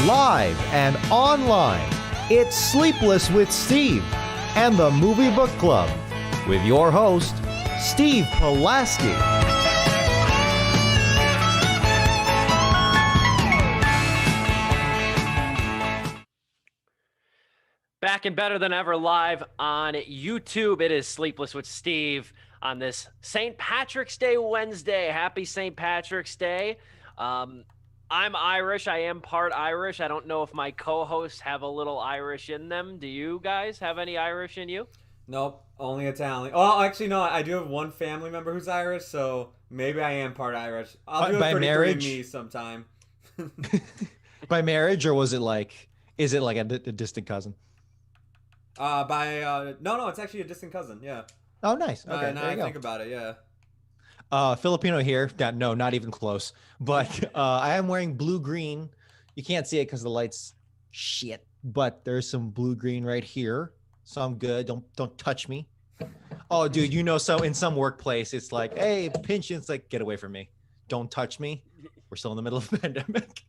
Live and online, it's Sleepless with Steve and the Movie Book Club with your host, Steve Pulaski. Back and better than ever live on YouTube. It is Sleepless with Steve on this St. Patrick's Day Wednesday. Happy St. Patrick's Day. I'm Irish. I am part Irish. I don't know if my co-hosts have a little Irish in them. Do you guys have any Irish in you? Nope, only Italian. Oh, actually, no. I do have one family member who's Irish, so maybe I am part Irish. I'll do a 33andMe sometime. By marriage, or is it like a distant cousin? No, it's actually a distant cousin. Yeah. Oh, nice. Okay, now I think about it. Yeah. Filipino here. No, not even close. But I am wearing blue-green. You can't see it because the light's shit. But there's some blue-green right here, so I'm good. Don't touch me. Oh, dude, so in some workplace, it's like, hey, pinch. It's like, get away from me. Don't touch me. We're still in the middle of a pandemic.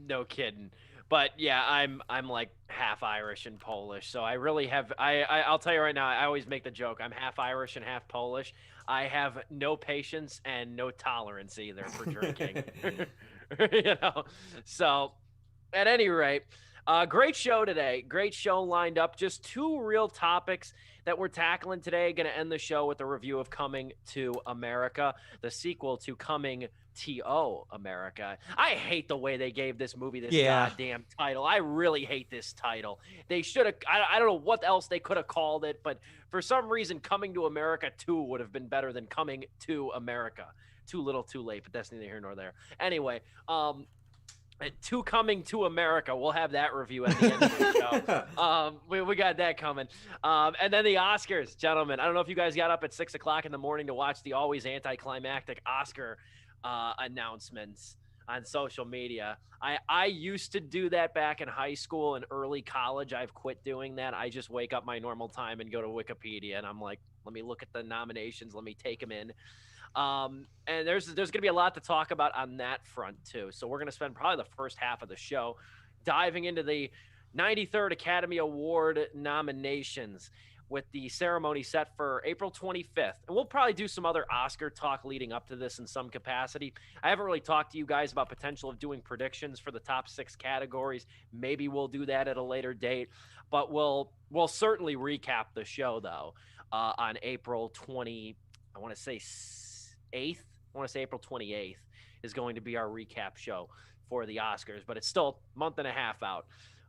No kidding. But yeah, I'm like half Irish and Polish, so I really have. I'll tell you right now. I always make the joke. I'm half Irish and half Polish. I have no patience and no tolerance either for drinking. So at any rate, great show today. Great show lined up. Just two real topics that we're tackling today. Going to end the show with a review of Coming to America, the sequel to Coming to America. I hate the way they gave this movie this goddamn title. I really hate this title. They should have, I don't know what else they could have called it, but for some reason, Coming to America 2 would have been better than Coming to America. Too little, too late, but that's neither here nor there. Anyway, to Coming to America. We'll have that review at the end of the show. We got that coming. And then the Oscars, gentlemen. I don't know if you guys got up at 6 o'clock in the morning to watch the always anticlimactic Oscar announcements on social media. I used to do that back in high school and early college. I've quit doing that. I just wake up my normal time and go to Wikipedia, and I'm like, let me look at the nominations. Let me take them in. And there's going to be a lot to talk about on that front too. So we're going to spend probably the first half of the show diving into the 93rd Academy Award nominations, with the ceremony set for April 25th. And we'll probably do some other Oscar talk leading up to this in some capacity. I haven't really talked to you guys about potential of doing predictions for the top 6 categories. Maybe we'll do that at a later date, but we'll certainly recap the show though, on April 20, I want to say 8th. I want to say April 28th is going to be our recap show for the Oscars, but it's still a month and a half out.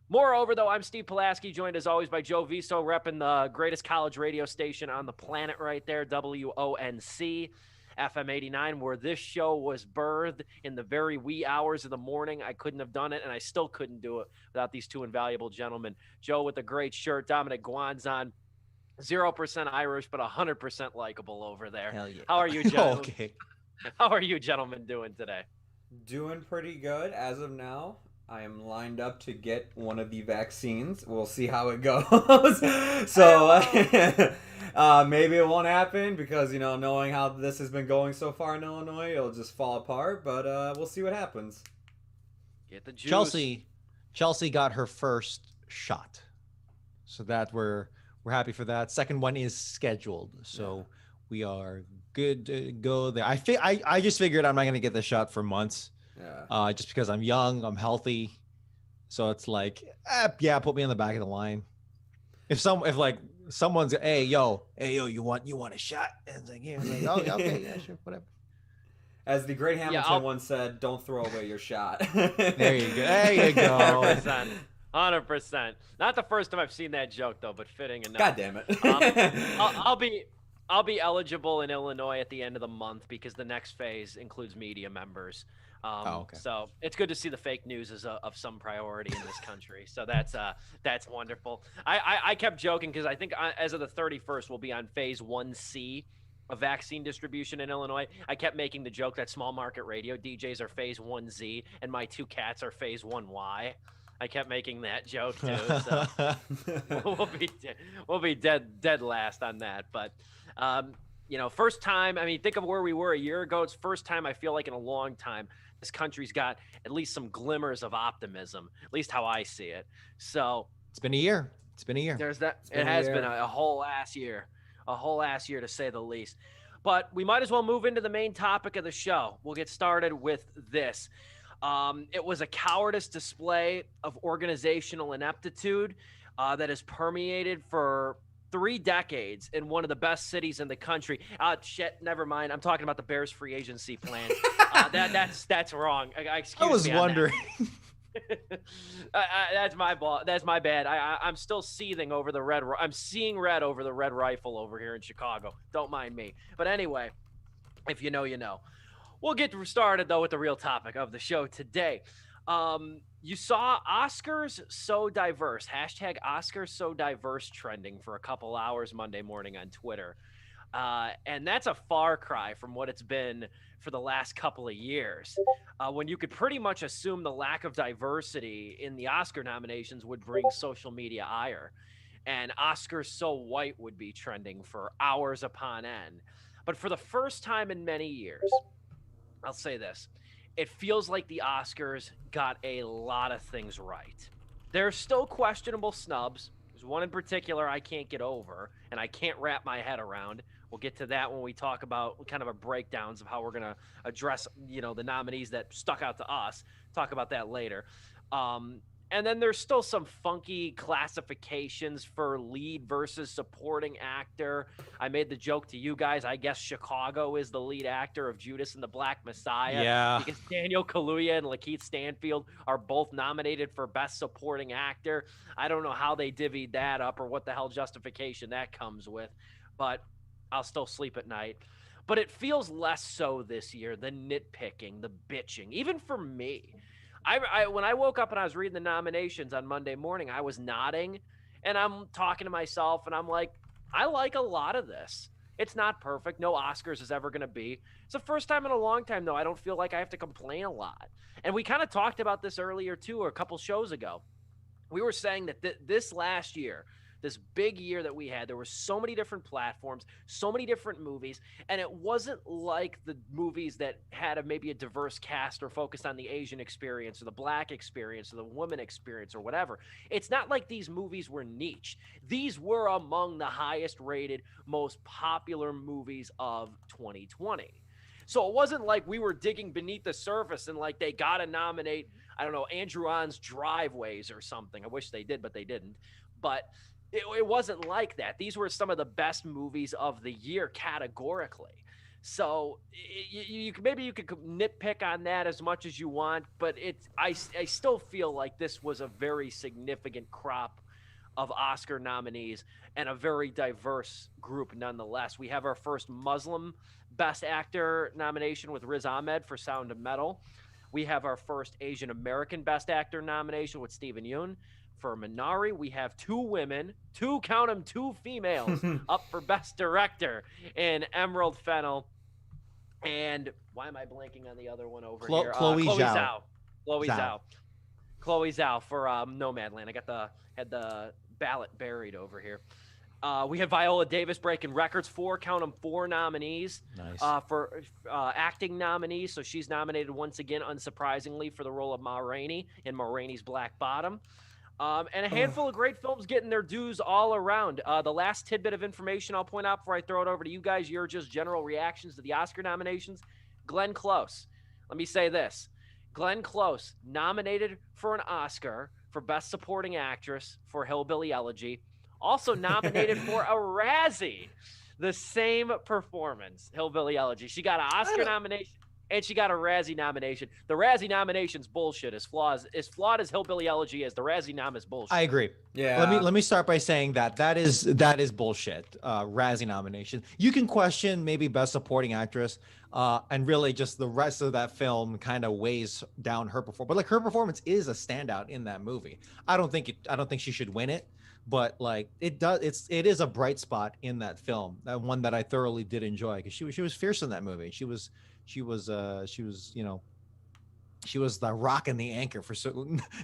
Moreover, though, I'm Steve Pulaski, joined as always by Joe Viso, repping the greatest college radio station on the planet right there, WONC, FM 89, where this show was birthed in the very wee hours of the morning. I couldn't have done it, and I still couldn't do it without these two invaluable gentlemen. Joe with a great shirt, Dominic Guanzon, 0% Irish, but 100% likable over there. Hell yeah. How are you, gentlemen? Okay. How are you, gentlemen, doing today? Doing pretty good as of now. I am lined up to get one of the vaccines. We'll see how it goes. So maybe it won't happen because, knowing how this has been going so far in Illinois, it'll just fall apart. But we'll see what happens. Get the juice. Chelsea got her first shot, so that we're happy for that. Second one is scheduled, so we are good to go there. I just figured I'm not going to get the shot for months. Yeah. Just because I'm young, I'm healthy, so it's like, put me on the back of the line. If someone's, hey yo, you want a shot? And it's like, yeah, oh, okay, yeah, sure, whatever. As the great Hamilton once said, "Don't throw away your shot." There you go. 100%. Not the first time I've seen that joke though, but fitting enough. God damn it. I'll be eligible in Illinois at the end of the month because the next phase includes media members. Okay. So it's good to see the fake news is of some priority in this country. So that's wonderful. I kept joking because I think as of the 31st, we'll be on phase 1C of vaccine distribution in Illinois. I kept making the joke that small market radio DJs are phase 1Z and my two cats are phase 1Y. I kept making that joke too. So we'll be dead last on that. But first time. I mean, think of where we were a year ago. It's first time I feel like in a long time this country's got at least some glimmers of optimism, at least how I see it. So It's been a year. It's been a year. there's that. been It a has year. been a whole ass year, to say the least. But we might as well move into the main topic of the show. We'll get started with this. It was a cowardice display of organizational ineptitude that has permeated for 3 decades in one of the best cities in the country. Shit, never mind. I'm talking about the Bears free agency plan. That's wrong. Excuse I was me on that. wondering. That's my ball. That's my bad. I'm still seething over the red. I'm seeing red over the red rifle over here in Chicago. Don't mind me. But anyway, if you know, you know. We'll get started though with the real topic of the show today. You saw Oscars So Diverse, hashtag Oscars So Diverse trending for a couple hours Monday morning on Twitter. And that's a far cry from what it's been for the last couple of years, when you could pretty much assume the lack of diversity in the Oscar nominations would bring social media ire. And Oscars So White would be trending for hours upon end. But for the first time in many years, I'll say this. It feels like the Oscars got a lot of things right. There's still questionable snubs. There's one in particular I can't get over, and I can't wrap my head around. We'll get to that when we talk about kind of a breakdowns of how we're going to address, the nominees that stuck out to us. Talk about that later. And then there's still some funky classifications for lead versus supporting actor. I made the joke to you guys. I guess Chicago is the lead actor of Judas and the Black Messiah. Yeah. Because Daniel Kaluuya and Lakeith Stanfield are both nominated for Best Supporting Actor. I don't know how they divvied that up or what the hell justification that comes with, but I'll still sleep at night. But it feels less so this year, the nitpicking, the bitching, even for me. I when I woke up and I was reading the nominations on Monday morning, I was nodding and I'm talking to myself and I'm like, I like a lot of this. It's not perfect. No Oscars is ever going to be. It's the first time in a long time, though. I don't feel like I have to complain a lot. And we kind of talked about this earlier, too, or a couple shows ago. We were saying that this last year, this big year that we had, there were so many different platforms, so many different movies, and it wasn't like the movies that had maybe a diverse cast or focused on the Asian experience or the Black experience or the woman experience or whatever. It's not like these movies were niche. These were among the highest rated, most popular movies of 2020. So it wasn't like we were digging beneath the surface and like they got to nominate, I don't know, Andrew On's Driveways or something. I wish they did, but they didn't. But it wasn't like that. These were some of the best movies of the year categorically. So maybe you could nitpick on that as much as you want, but I still feel like this was a very significant crop of Oscar nominees and a very diverse group nonetheless. We have our first Muslim Best Actor nomination with Riz Ahmed for Sound of Metal. We have our first Asian American Best Actor nomination with Stephen Yeun. For Minari, we have 2 women, 2 females up for Best Director in Emerald Fennell. And why am I blanking on the other one over here? Chloe Zhao. Chloe Zhao for Nomadland. I had the ballot buried over here. We had Viola Davis breaking records, 4 nominees. Nice. For acting nominees. So she's nominated once again, unsurprisingly, for the role of Ma Rainey in Ma Rainey's Black Bottom. And a handful of great films getting their dues all around. The last tidbit of information I'll point out before I throw it over to you guys, your just general reactions to the Oscar nominations. Glenn Close. Let me say this. Glenn Close nominated for an Oscar for Best Supporting Actress for Hillbilly Elegy. Also nominated for a Razzie. The same performance, Hillbilly Elegy. She got an Oscar nomination. And she got a Razzie nomination. The Razzie nomination's bullshit. As flawed as Hillbilly Elegy is, the Razzie nom is bullshit. I agree. Yeah. Let me start by saying that is bullshit. Razzie nomination. You can question maybe Best Supporting Actress, and really just the rest of that film kind of weighs down her performance. But like her performance is a standout in that movie. I don't think she should win it, but like it is a bright spot in that film. That one that I thoroughly did enjoy because she was fierce in that movie. She was she was the rock and the anchor for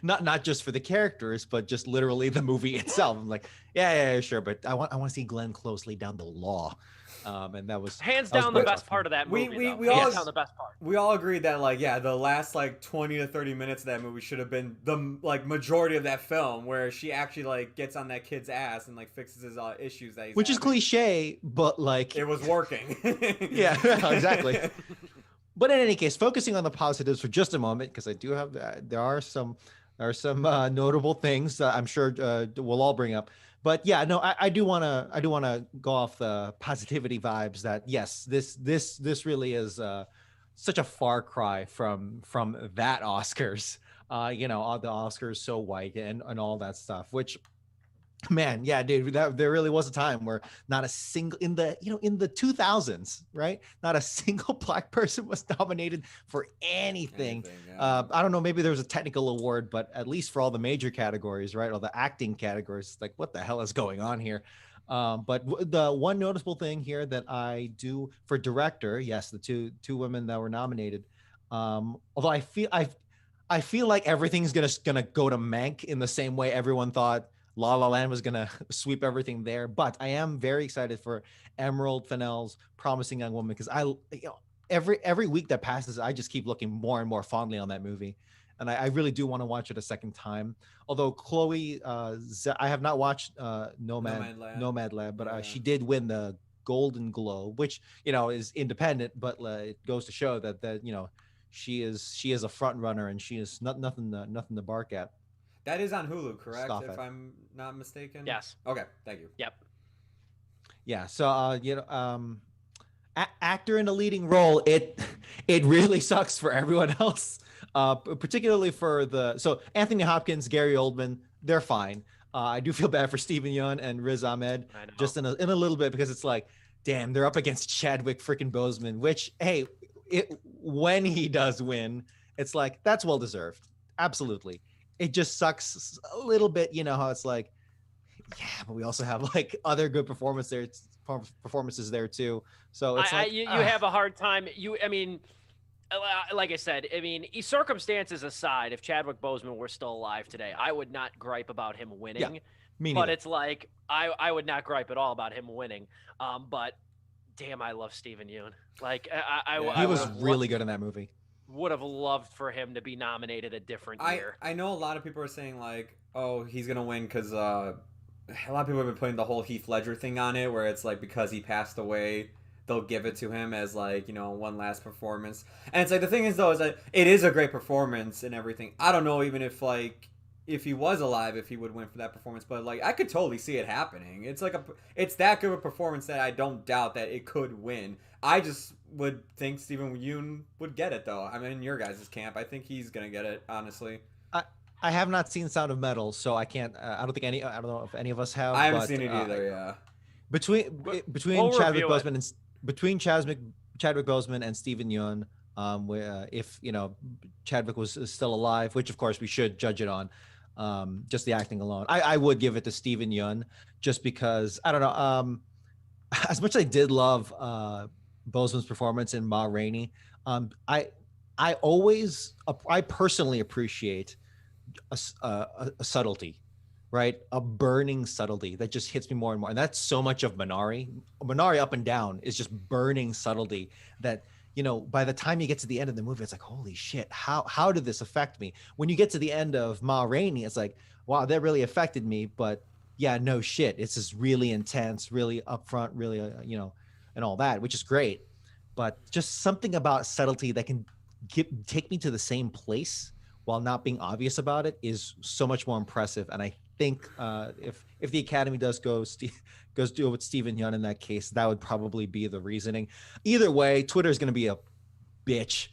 not just for the characters, but just literally the movie itself. I'm like, yeah, sure, but I want to see Glenn Close lay down the law, and that was hands that was down the pretty best tough. part of that movie. We hands all down the best part. We all agreed that like the last like 20 to 30 minutes of that movie should have been the like majority of that film, where she actually like gets on that kid's ass and like fixes his issues that he's Which is having. cliche, but like It was working. yeah, exactly. But in any case, focusing on the positives for just a moment, because I do have there are some notable things I'm sure we'll all bring up. But yeah, no, I do want to go off the positivity vibes that yes, this really is such a far cry from that Oscars. All the Oscars so white and all that stuff, which. Man, yeah, dude, there really was a time where not a single in the 2000s, right? Not a single black person was nominated for anything. yeah. I don't know, maybe there was a technical award, but at least for all the major categories, right? All the acting categories, like what the hell is going on here? But the one noticeable thing here that I do for director, yes, the two women that were nominated. Although I feel like everything's gonna go to Mank in the same way everyone thought La La Land was gonna sweep everything there, but I am very excited for Emerald Fennell's Promising Young Woman, because every week that passes, I just keep looking more and more fondly on that movie, and I really do want to watch it a second time. Although Chloe, I have not watched Nomad Lab, but she did win the Golden Globe, which is independent, but it goes to show that she is a front runner, and she is nothing to bark at. That is on Hulu, correct? Stop if it. I'm not mistaken. Yes. Okay, thank you. Yep. Yeah. So actor in a leading role, it really sucks for everyone else. Particularly for Anthony Hopkins, Gary Oldman, they're fine. I do feel bad for Steven Yeun and Riz Ahmed, just in a little bit, because it's like, damn, they're up against Chadwick freaking Boseman, which, hey, when he does win, it's like, that's well deserved. Absolutely. It just sucks a little bit, how it's like, yeah, but we also have like other good performances there too. So it's you have a hard time. Like I said, circumstances aside, if Chadwick Boseman were still alive today, I would not gripe about him winning. Yeah, me but neither. it's like I would not gripe at all about him winning. But damn, I love Steven Yeun. Like he was really good in that movie. Would have loved for him to be nominated a different year. I know a lot of people are saying like, oh, he's gonna win because a lot of people have been putting the whole Heath Ledger thing on it, where it's like because he passed away, they'll give it to him as like one last performance. And it's like the thing is though is that it is a great performance and everything. I don't know even if he was alive, if he would win for that performance, but like I could totally see it happening. It's that good of a performance that I don't doubt that it could win. I just would think Steven Yeun would get it though. I'm in your guys' camp. I think he's gonna get it, honestly. I have not seen Sound of Metal, so I can't. I don't know if any of us have. I haven't seen it either. Yeah. Between we'll Chadwick Boseman and Steven Yeun, if Chadwick was still alive, which of course we should judge it on, just the acting alone, I would give it to Steven Yeun, just because I don't know. As much as I did love Boseman's performance in Ma Rainey, I personally appreciate a subtlety, right? A burning subtlety that just hits me more and more. And that's so much of Minari. Minari Up and Down is just burning subtlety that, by the time you get to the end of the movie, it's like, holy shit, how did this affect me? When you get to the end of Ma Rainey, it's like, wow, that really affected me. But yeah, no shit. It's just really intense, really upfront, really, and all that, which is great. But just something about subtlety that can take me to the same place while not being obvious about it is so much more impressive. And I think if the Academy does do it with Steven Yeun in that case, that would probably be the reasoning. Either way, Twitter is going to be a bitch.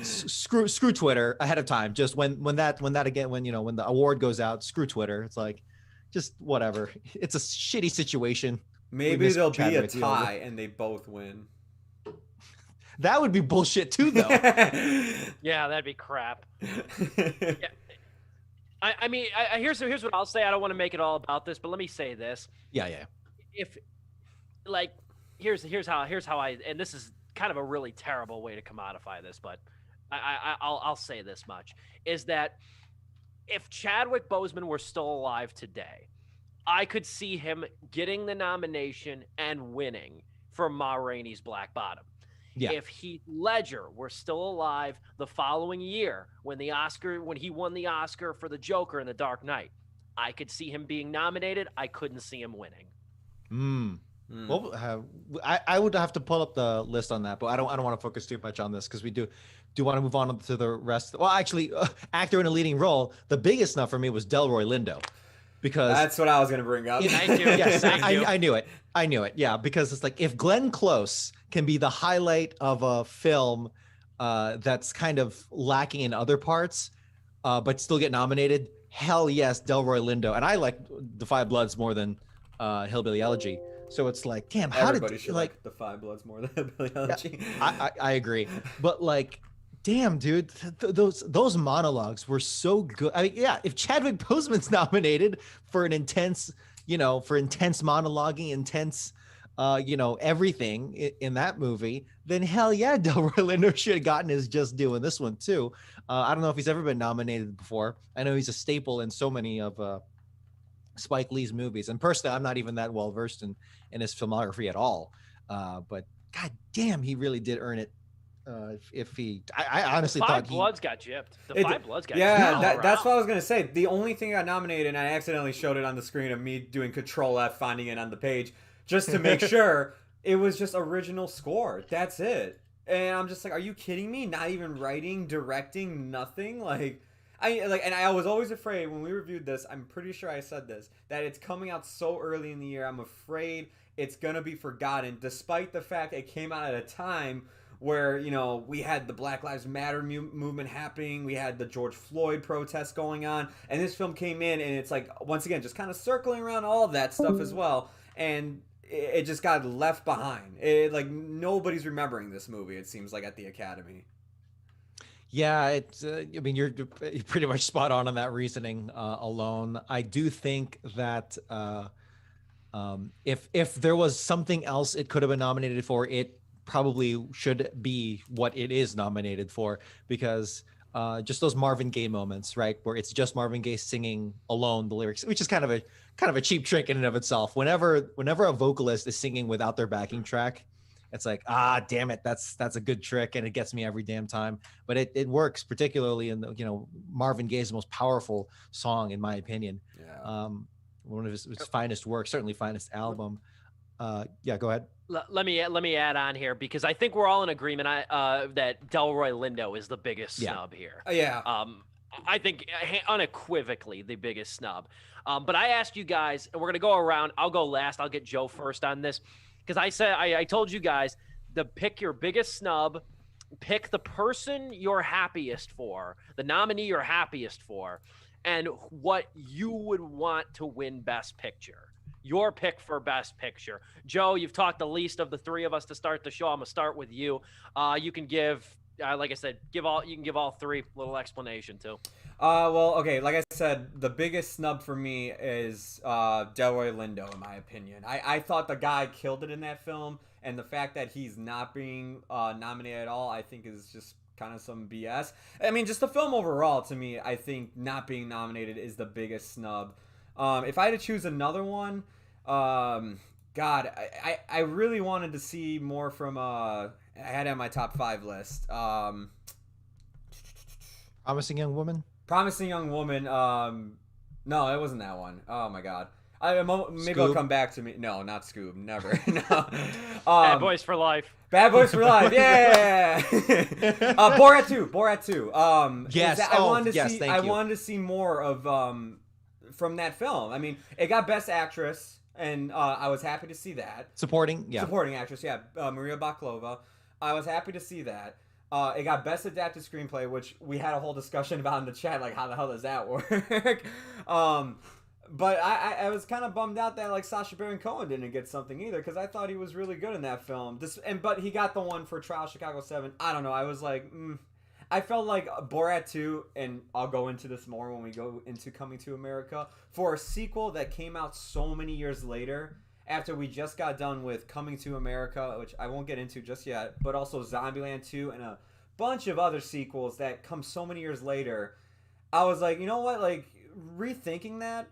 Screw Twitter ahead of time. Just when the award goes out, screw Twitter. It's like, just whatever. It's a shitty situation. Maybe there'll be a tie and they both win. That would be bullshit too, though. Yeah, that'd be crap. Yeah. Here's what I'll say. I don't want to make it all about this, but let me say this. Yeah. If here's how I, and this is kind of a really terrible way to commodify this, but I'll say this much, is that if Chadwick Boseman were still alive today, I could see him getting the nomination and winning for Ma Rainey's Black Bottom. Yeah. If Heath Ledger were still alive the following year when he won the Oscar for the Joker in The Dark Knight, I could see him being nominated. I couldn't see him winning. Well, I would have to pull up the list on that, but I don't want to focus too much on this because we do want to move on to the rest. Well, actually, actor in a leading role, the biggest enough for me was Delroy Lindo, because that's what I was gonna bring up. Thank you. Yes, Thank you. I knew it. Yeah, because it's like if Glenn Close can be the highlight of a film that's kind of lacking in other parts, but still get nominated, hell yes, Delroy Lindo. And I like The Five Bloods more than Hillbilly Elegy. So it's like, damn, how Everybody did should like The Five Bloods more than Hillbilly Elegy. I agree, but like, damn, dude, those monologues were so good. I mean, yeah, if Chadwick Boseman's nominated for an intense, for intense monologuing, intense, everything in that movie, then hell yeah, Delroy Lindo should have gotten his just due in this one too. I don't know if he's ever been nominated before. I know he's a staple in so many of Spike Lee's movies, and personally, I'm not even that well versed in his filmography at all. But god damn, he really did earn it. I honestly thought Five Bloods got gypped. Five Bloods got gypped. Yeah, that's what I was gonna say. The only thing I got nominated, and I accidentally showed it on the screen of me doing Control F, finding it on the page, just to make sure it was just original score. That's it. And I'm just like, are you kidding me? Not even writing, directing, nothing. And I was always afraid when we reviewed this. I'm pretty sure I said this, that it's coming out so early in the year. I'm afraid it's gonna be forgotten, despite the fact it came out at a time where, we had the Black Lives Matter movement happening, we had the George Floyd protests going on, and this film came in, and it's like, once again, just kind of circling around all of that stuff as well, and it just got left behind. Nobody's remembering this movie, it seems like, at the Academy. Yeah, it's. You're pretty much spot on that reasoning alone. I do think that if there was something else it could have been nominated for, it probably should be what it is nominated for, because just those Marvin Gaye moments, right, where it's just Marvin Gaye singing alone the lyrics, which is kind of a cheap trick in and of itself. Whenever a vocalist is singing without their backing track, it's like, damn it, that's a good trick, and it gets me every damn time. But it works, particularly in the, Marvin Gaye's most powerful song, in my opinion. Yeah. One of his finest works, certainly finest album. Yeah, go ahead. Let me add on here, because I think we're all in agreement that Delroy Lindo is the biggest snub here. Yeah. I think unequivocally the biggest snub. But I asked you guys, and we're gonna go around. I'll go last. I'll get Joe first on this, because I told you guys to pick your biggest snub, pick the person you're happiest for, the nominee you're happiest for, and what you would want to win Best Picture. Your pick for Best Picture. Joe, you've talked the least of the three of us to start the show. I'm gonna start with you. You can give, like I said, you can give all three a little explanation too. Well, okay, like I said, the biggest snub for me is Delroy Lindo, in my opinion. I thought the guy killed it in that film, and the fact that he's not being nominated at all, I think is just kind of some BS. I mean, just the film overall, to me, I think not being nominated is the biggest snub. If I had to choose another one, God, I really wanted to see more from I had it on my top 5 list. Promising Young Woman. Promising Young Woman. No, it wasn't that one. Oh my God. Maybe Scoob? it'll come back to me. No, not Scoob. Never. No. Bad Boys for Life. Bad Boys for Life. Yeah. Borat 2. Borat 2. Yes. I wanted to see more of from that film. I mean, it got Best Actress, and I was happy to see that. Supporting actress, yeah. Maria Baklova. I was happy to see that. It got Best Adapted Screenplay, which we had a whole discussion about in the chat, like, how the hell does that work? But I was kind of bummed out that, like, Sacha Baron Cohen didn't get something either, because I thought he was really good in that film. But he got the one for Trial Chicago 7. I don't know. I was like, I felt like Borat 2, and I'll go into this more when we go into Coming to America, for a sequel that came out so many years later, after we just got done with Coming to America, which I won't get into just yet, but also Zombieland 2 and a bunch of other sequels that come so many years later. I was like, you know what? Like, rethinking that,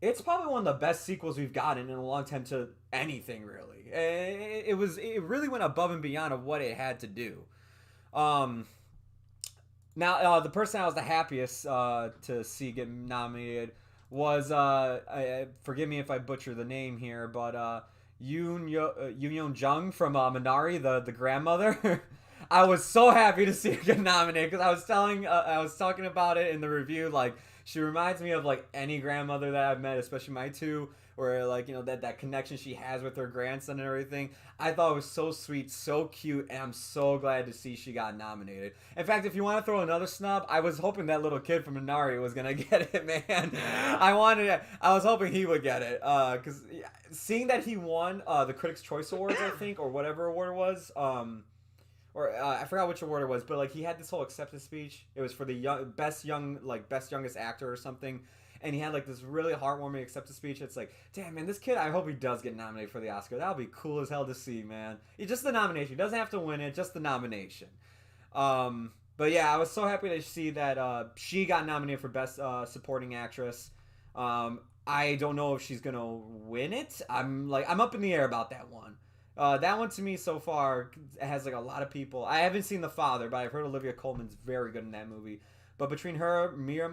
it's probably one of the best sequels we've gotten in a long time to anything, really. It really went above and beyond of what it had to do. Now, the person I was the happiest to see get nominated was, forgive me if I butcher the name here, but Yoon Jung from Minari, the grandmother. I was so happy to see her get nominated because I was talking about it in the review. Like, she reminds me of like any grandmother that I've met, especially my two, where like, you know, that connection she has with her grandson and everything. I thought it was so sweet, so cute, and I'm so glad to see she got nominated. In fact, if you want to throw another snub, I was hoping that little kid from Minari was gonna get it, man. I was hoping he would get it, because seeing that he won the Critics' Choice Awards, I think, or whatever award it was, I forgot which award it was, but like he had this whole acceptance speech. It was for the best youngest actor or something, and he had like this really heartwarming acceptance speech. It's like, damn, man, this kid, I hope he does get nominated for the Oscar. That would be cool as hell to see, man. Just the nomination. He doesn't have to win it, just the nomination. But yeah, I was so happy to see that she got nominated for Best Supporting Actress. I don't know if she's gonna win it. I'm up in the air about that one. That one to me so far has like a lot of people. I haven't seen The Father, but I've heard Olivia Colman's very good in that movie. But between her, Maria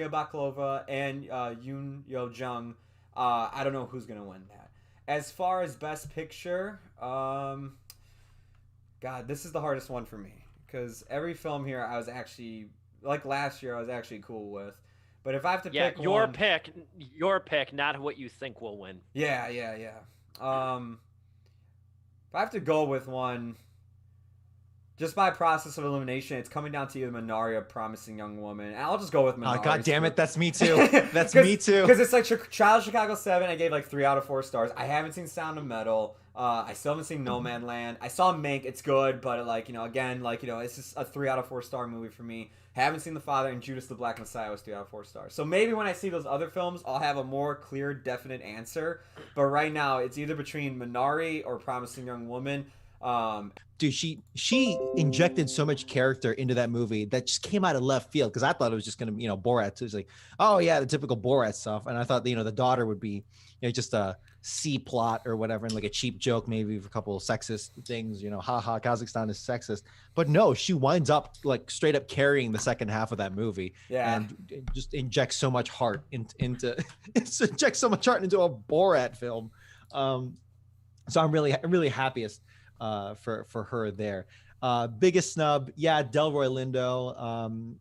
Bakalova, and Yoon Yo Jung, I don't know who's gonna win that. As far as Best Picture, God, this is the hardest one for me because every film here I was actually like last year I was actually cool with. But if I have to pick your pick, not what you think will win. Yeah. If I have to go with one, just by process of elimination, it's coming down to either Minari or Promising Young Woman. And I'll just go with Minari. Oh, God damn it. That's me too. That's me too. Because it's like Child of Chicago 7, I gave like 3 out of 4 stars. I haven't seen Sound of Metal. I still haven't seen No Man Land. I saw Mank. It's good, but like, you know, again, like, you know, it's just a 3 out of 4 star movie for me. Haven't seen The Father, and Judas the Black Messiah was 3 out of 4 stars. So maybe when I see those other films, I'll have a more clear, definite answer. But right now, it's either between Minari or Promising Young Woman. Dude, she injected so much character into that movie that just came out of left field because I thought it was just gonna, you know, Borat. So it was like, oh yeah, the typical Borat stuff, and I thought, you know, the daughter would be, you know, just a C plot or whatever, and like a cheap joke, maybe with a couple of sexist things, you know, haha, Kazakhstan is sexist. But no, she winds up like straight up carrying the second half of that movie, and just injects so much heart into injects so much heart into a Borat film. So I'm really happiest for her there. Biggest snub, yeah, Delroy Lindo.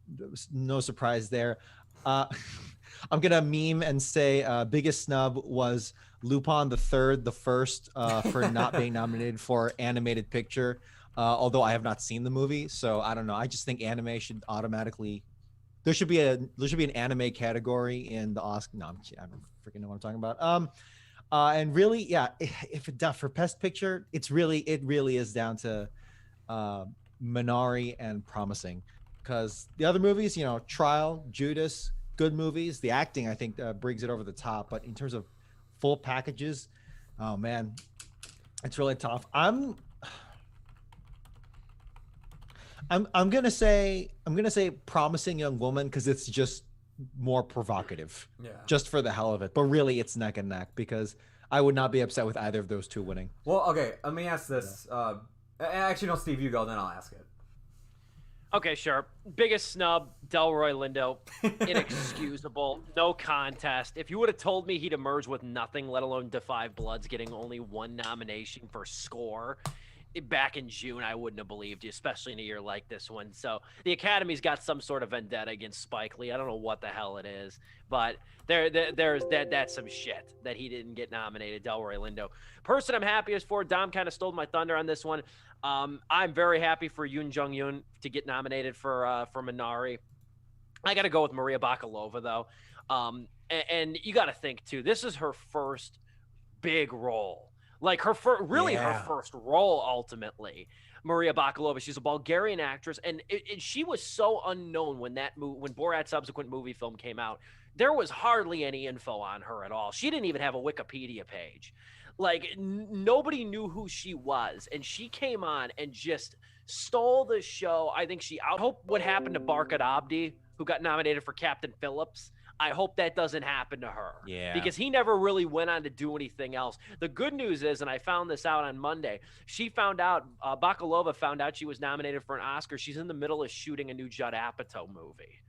No surprise there. I'm gonna meme and say biggest snub was Lupin the Third, the first, for not being nominated for animated picture. Although I have not seen the movie, so I don't know. I just think anime should automatically. There should be an anime category in the Oscar. No, I don't freaking know what I'm talking about. And really, yeah, if it for Best Picture, it really is down to Minari and Promising, because the other movies, you know, Trial, Judas, good movies. The acting, I think, brings it over the top. But in terms of full packages, oh man, it's really tough. I'm gonna say Promising Young Woman because it's just more provocative, just for the hell of it. But really, it's neck and neck because I would not be upset with either of those two winning. Well, okay, let me ask this. Actually, no, Steve, you go, then I'll ask it. Okay, sure. Biggest snub, Delroy Lindo. Inexcusable. No contest. If you would have told me he'd emerge with nothing, let alone Da 5 Bloods getting only 1 nomination for score back in June, I wouldn't have believed you, especially in a year like this one. So the Academy's got some sort of vendetta against Spike Lee. I don't know what the hell it is, but that's some shit that he didn't get nominated. Delroy Lindo. Person I'm happiest for, Dom kind of stole my thunder on this one. I'm very happy for Yoon Jung-yoon to get nominated for Minari. I got to go with Maria Bakalova though, and you got to think too. This is her first big role. Like her first role, ultimately. Maria Bakalova, she's a Bulgarian actress, and she was so unknown when Borat's subsequent movie film came out. There was hardly any info on her at all. She didn't even have a Wikipedia page. like nobody knew who she was, and she came on and just stole the show. I think I hope what happened to Barkat Abdi, who got nominated for Captain Phillips, I hope that doesn't happen to her. Yeah. Because he never really went on to do anything else. The good news is, and I found this out on Monday, she found out, Bakalova found out she was nominated for an Oscar. She's in the middle of shooting a new Judd Apatow movie.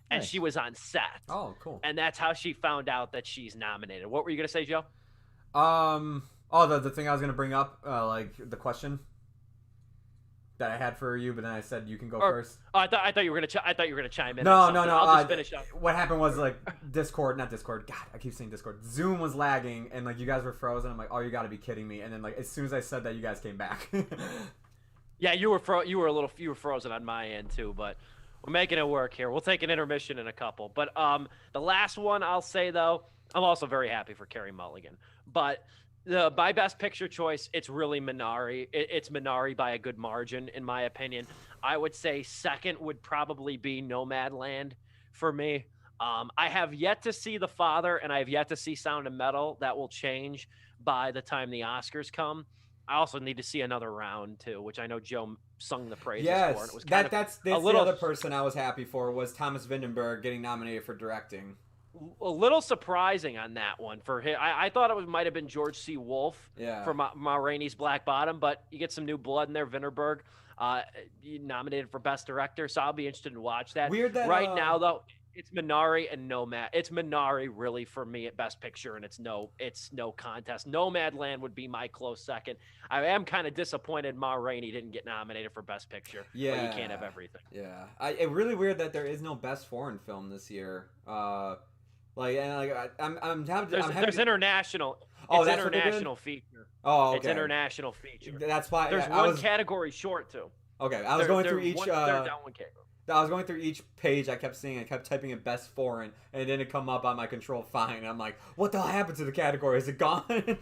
And Nice. she was on set. Oh, cool. And that's how she found out that she's nominated. What were you going to say, Joe? The thing I was gonna bring up, like the question that I had for you, but then I said you can go first. Oh, I thought you were gonna chime in. No. I'll just finish up. What happened was like not Discord. God, I keep saying Discord. Zoom was lagging, and like you guys were frozen. I'm like, oh, you got to be kidding me. And then like as soon as I said that, you guys came back. Yeah, you were frozen on my end too, but we're making it work here. We'll take an intermission in a couple. But the last one I'll say though, I'm also very happy for Carey Mulligan. But my best picture choice, it's really Minari. It's Minari by a good margin, in my opinion. I would say second would probably be Nomadland for me. I have yet to see The Father, and I have yet to see Sound of Metal. That will change by the time the Oscars come. I also need to see another round too, which I know Joe sung the praises for. And it was that's the other person I was happy for was Thomas Vindenberg getting nominated for directing. A little surprising on that one for him. I thought it might have been George C. Wolfe for Ma Rainey's Black Bottom, but you get some new blood in there. Vinterberg nominated for Best Director, so I'll be interested to watch that. Weird that right now though, it's Minari and Nomad. It's Minari really for me at Best Picture, and it's no contest. Nomadland would be my close second. I am kind of disappointed Ma Rainey didn't get nominated for Best Picture. Yeah, but you can't have everything. Yeah, it's really weird that there is no Best Foreign Film this year. There's international. Oh, it's that's international feature. Oh, okay. It's international feature. That's why there's one category short too. Okay, I was going through each. They're down one category. I was going through each page. I kept seeing. I kept typing in Best Foreign, and it didn't come up on my Control Find. I'm like, what the hell happened to the category? Is it gone?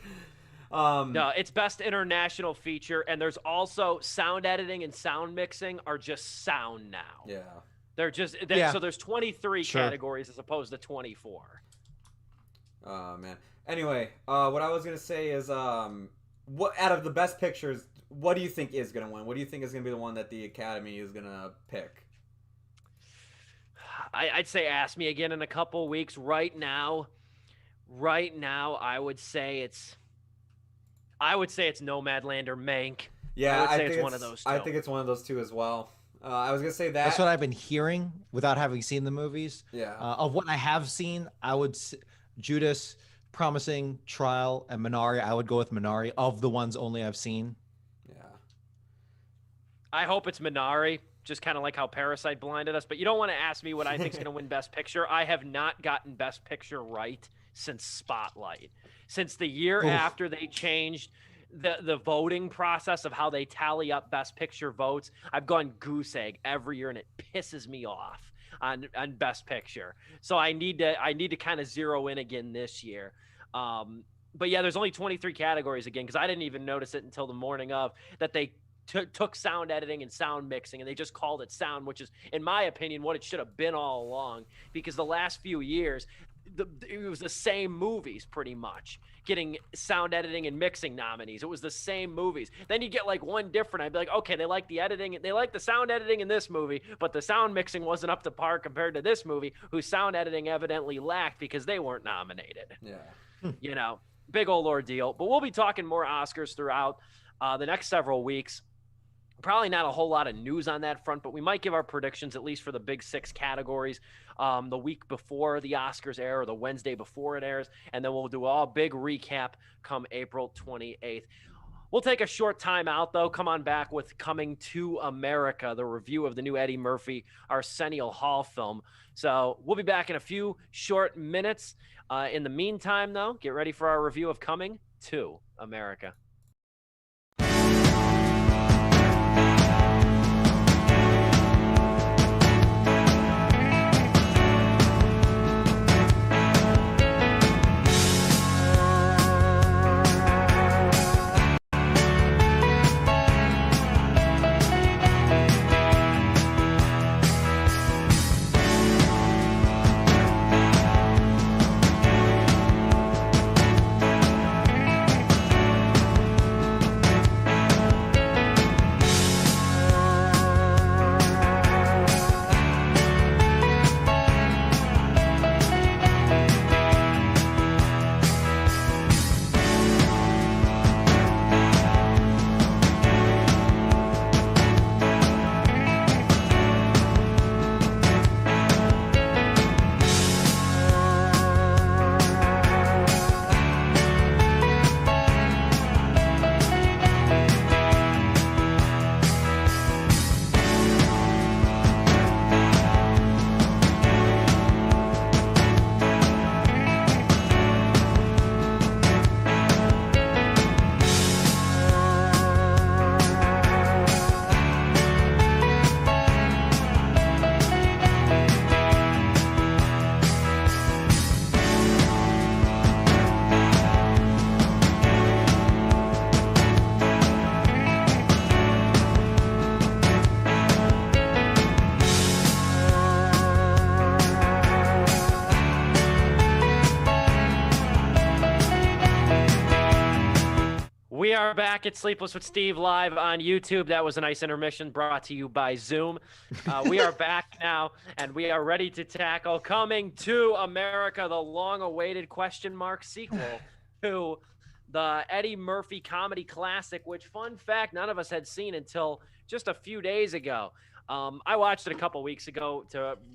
No, it's Best International Feature, and there's also sound editing and sound mixing are just sound now. Yeah. They're just so there's 23 categories as opposed to 24. Oh man. Anyway, what I was gonna say is, what out of the best pictures, what do you think is gonna win? What do you think is gonna be the one that the Academy is gonna pick? I'd say ask me again in a couple weeks. Right now, I would say it's Nomadland or Mank. Yeah, I would say it's one of those two. I think it's one of those two as well. I was gonna say that. That's what I've been hearing without having seen the movies. Yeah. Of what I have seen, I would Judas, Promising, Trial, and Minari. I would go with Minari of the ones only I've seen. Yeah. I hope it's Minari, just kind of like how Parasite blinded us. But you don't want to ask me what I think is going to win Best Picture. I have not gotten Best Picture right since Spotlight. Since the year after they changed the voting process of how they tally up Best Picture votes, I've gone goose egg every year, and it pisses me off on Best Picture. So I need to kind of zero in again this year. But yeah, there's only 23 categories again, because I didn't even notice it until the morning of that they took sound editing and sound mixing, and they just called it sound, which is, in my opinion, what it should have been all along, because the last few years it was the same movies pretty much getting sound editing and mixing nominees. It was the same movies. Then you get like one different. I'd be like, okay, they like the editing, they like the sound editing in this movie, but the sound mixing wasn't up to par compared to this movie, whose sound editing evidently lacked because they weren't nominated. Yeah. You know, big old ordeal. But we'll be talking more Oscars throughout the next several weeks. Probably not a whole lot of news on that front, but we might give our predictions, at least for the big 6 categories, the week before the Oscars air or the Wednesday before it airs. And then we'll do a big recap come April 28th. We'll take a short time out, though. Come on back with Coming to America, the review of the new Eddie Murphy Arsenio Hall film. So we'll be back in a few short minutes. In the meantime, though, get ready for our review of Coming to America. are back at Sleepless with Steve live on YouTube. That was a nice intermission brought to you by Zoom. We are back now, and we are ready to tackle Coming to America, the long-awaited question mark sequel to the Eddie Murphy comedy classic, which, fun fact, none of us had seen until just a few days ago. I watched it a couple weeks ago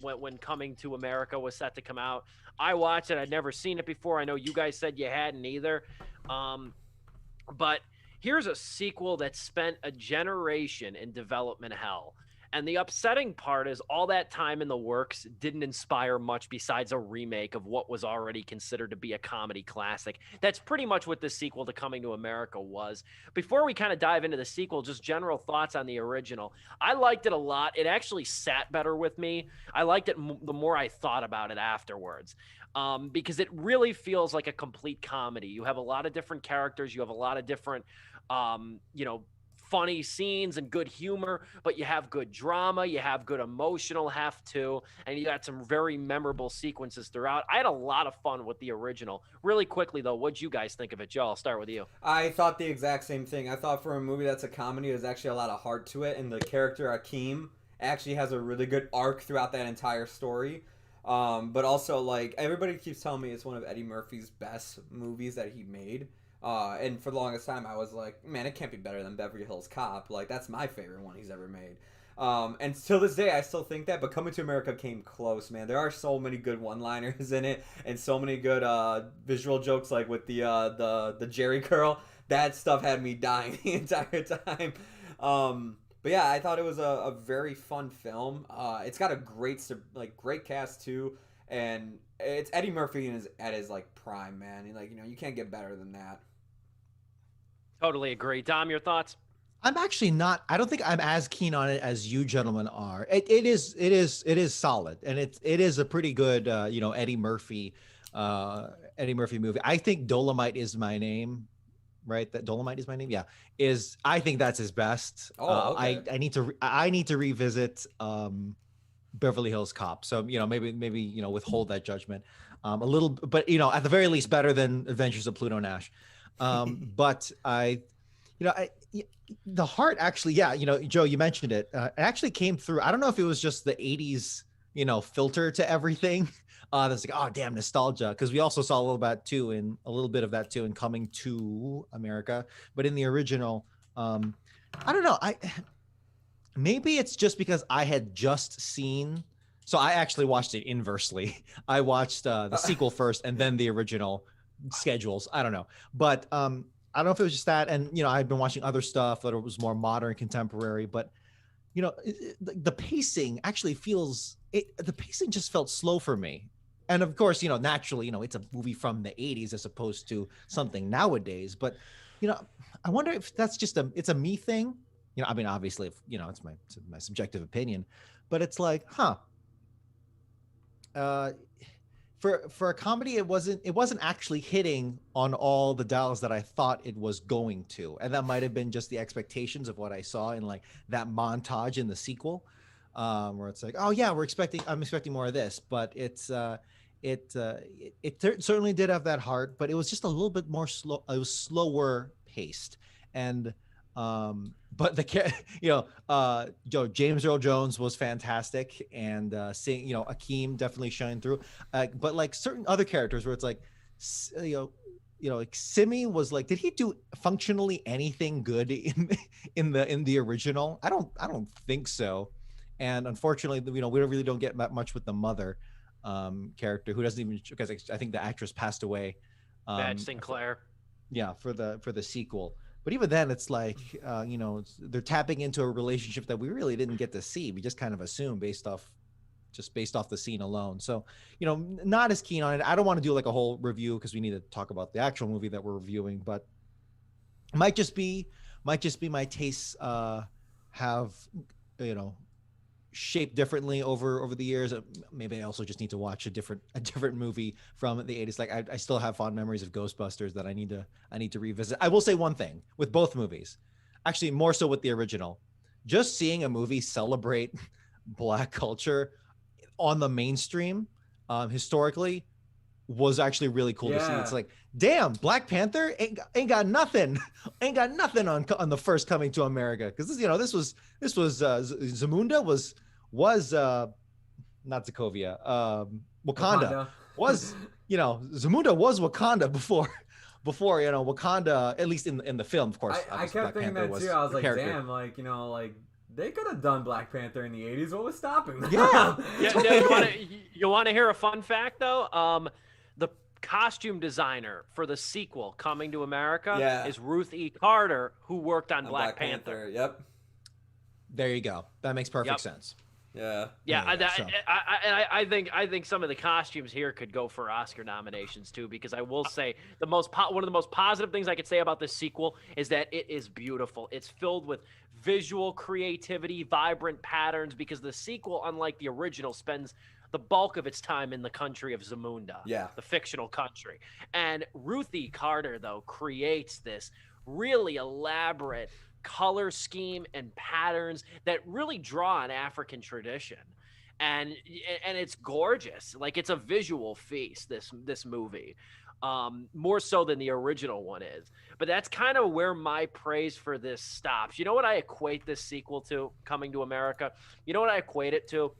when Coming to America was set to come out. I watched it. I'd never seen it before. I know you guys said you hadn't either. But here's a sequel that spent a generation in development hell. And the upsetting part is all that time in the works didn't inspire much besides a remake of what was already considered to be a comedy classic. That's pretty much what this sequel to Coming to America was. Before we kind of dive into the sequel, just general thoughts on the original. I liked it a lot. It actually sat better with me. I liked it the more I thought about it afterwards. Because it really feels like a complete comedy. You have a lot of different characters. You have a lot of different, funny scenes and good humor, but you have good drama. You have good emotional heft too. And you got some very memorable sequences throughout. I had a lot of fun with the original. Really quickly though, what'd you guys think of it? Joe, I'll start with you. I thought the exact same thing. I thought for a movie that's a comedy, there's actually a lot of heart to it. And the character Akeem actually has a really good arc throughout that entire story. But also, like, everybody keeps telling me it's one of Eddie Murphy's best movies that he made. And for the longest time, I was like, man, it can't be better than Beverly Hills Cop. Like, that's my favorite one he's ever made. And till this day, I still think that. But Coming to America came close, man. There are so many good one-liners in it, and so many good visual jokes, like with the Jerry curl. That stuff had me dying the entire time. But yeah, I thought it was a very fun film. It's got a great cast too, and it's Eddie Murphy at his like prime, man. Like, you can't get better than that. Totally agree. Dom, your thoughts? I'm actually not. I don't think I'm as keen on it as you gentlemen are. It is solid, and it is a pretty good Eddie Murphy movie. I think Dolomite Is My Name. Right, that Dolomite Is My Name. Yeah, I think that's his best. Okay. I need to revisit Beverly Hills Cop. So maybe withhold that judgment a little, but at the very least better than Adventures of Pluto Nash. But the heart actually, Joe, you mentioned it. It actually came through. I don't know if it was just the '80s filter to everything. That's like, oh damn, nostalgia, because we also saw a little bit of that too in Coming to America. But in the original, I don't know. Maybe it's just because I had just seen. So I actually watched it inversely. I watched the sequel first and then the original schedules. I don't know, but I don't know if it was just that. And I've been watching other stuff that was more modern, contemporary, but the pacing actually the pacing just felt slow for me. And of course, naturally, it's a movie from the '80s as opposed to something nowadays. But, I wonder if that's just it's a me thing. I mean, obviously, it's my subjective opinion, but it's like, for a comedy, it wasn't actually hitting on all the dials that I thought it was going to, and that might have been just the expectations of what I saw in like that montage in the sequel, where it's like, oh yeah, I'm expecting more of this, but it certainly did have that heart, but it was just a little bit more slow. It was slower paced, and but James Earl Jones was fantastic, and seeing Akeem definitely shined through, but like certain other characters where it's like like Simi was like, did he do functionally anything good in the original? I don't think so, and unfortunately we really don't get much with the mother character, who doesn't even, because I think the actress passed away. Madge Sinclair. For the sequel. But even then, it's like, they're tapping into a relationship that we really didn't get to see. We just kind of assumed based off the scene alone. So, not as keen on it. I don't want to do like a whole review because we need to talk about the actual movie that we're reviewing. But it might just be my tastes have shaped differently over the years. Maybe I also just need to watch a different movie from the 80s. Like I still have fond memories of Ghostbusters that I need to revisit. I will say one thing with both movies, actually more so with the original, just seeing a movie celebrate Black culture on the mainstream historically was actually really cool to see. Yeah. It's like, damn, Black Panther ain't got nothing on the first Coming to America, because this was Zamunda was not Sokovia, Wakanda was Zamunda was Wakanda before Wakanda, at least in the film, of course. I kept thinking that too. I was like, damn, like they could have done Black Panther in the 80s. What was stopping them? Yeah. You want to hear a fun fact though? The costume designer for the sequel Coming to America is Ruth E. Carter, who worked on Black Panther. Yep. There you go. That makes perfect sense. Yeah. I think some of the costumes here could go for Oscar nominations too, because I will say one of the most positive things I could say about this sequel is that it is beautiful. It's filled with visual creativity, vibrant patterns, because the sequel, unlike the original, spends the bulk of its time in the country of Zamunda, the fictional country. And Ruth E. Carter, though, creates this really elaborate color scheme and patterns that really draw on African tradition. And it's gorgeous. Like, it's a visual feast, this movie. More so than the original one is. But that's kind of where my praise for this stops. You know what I equate this sequel to, Coming to America? You know what I equate it to?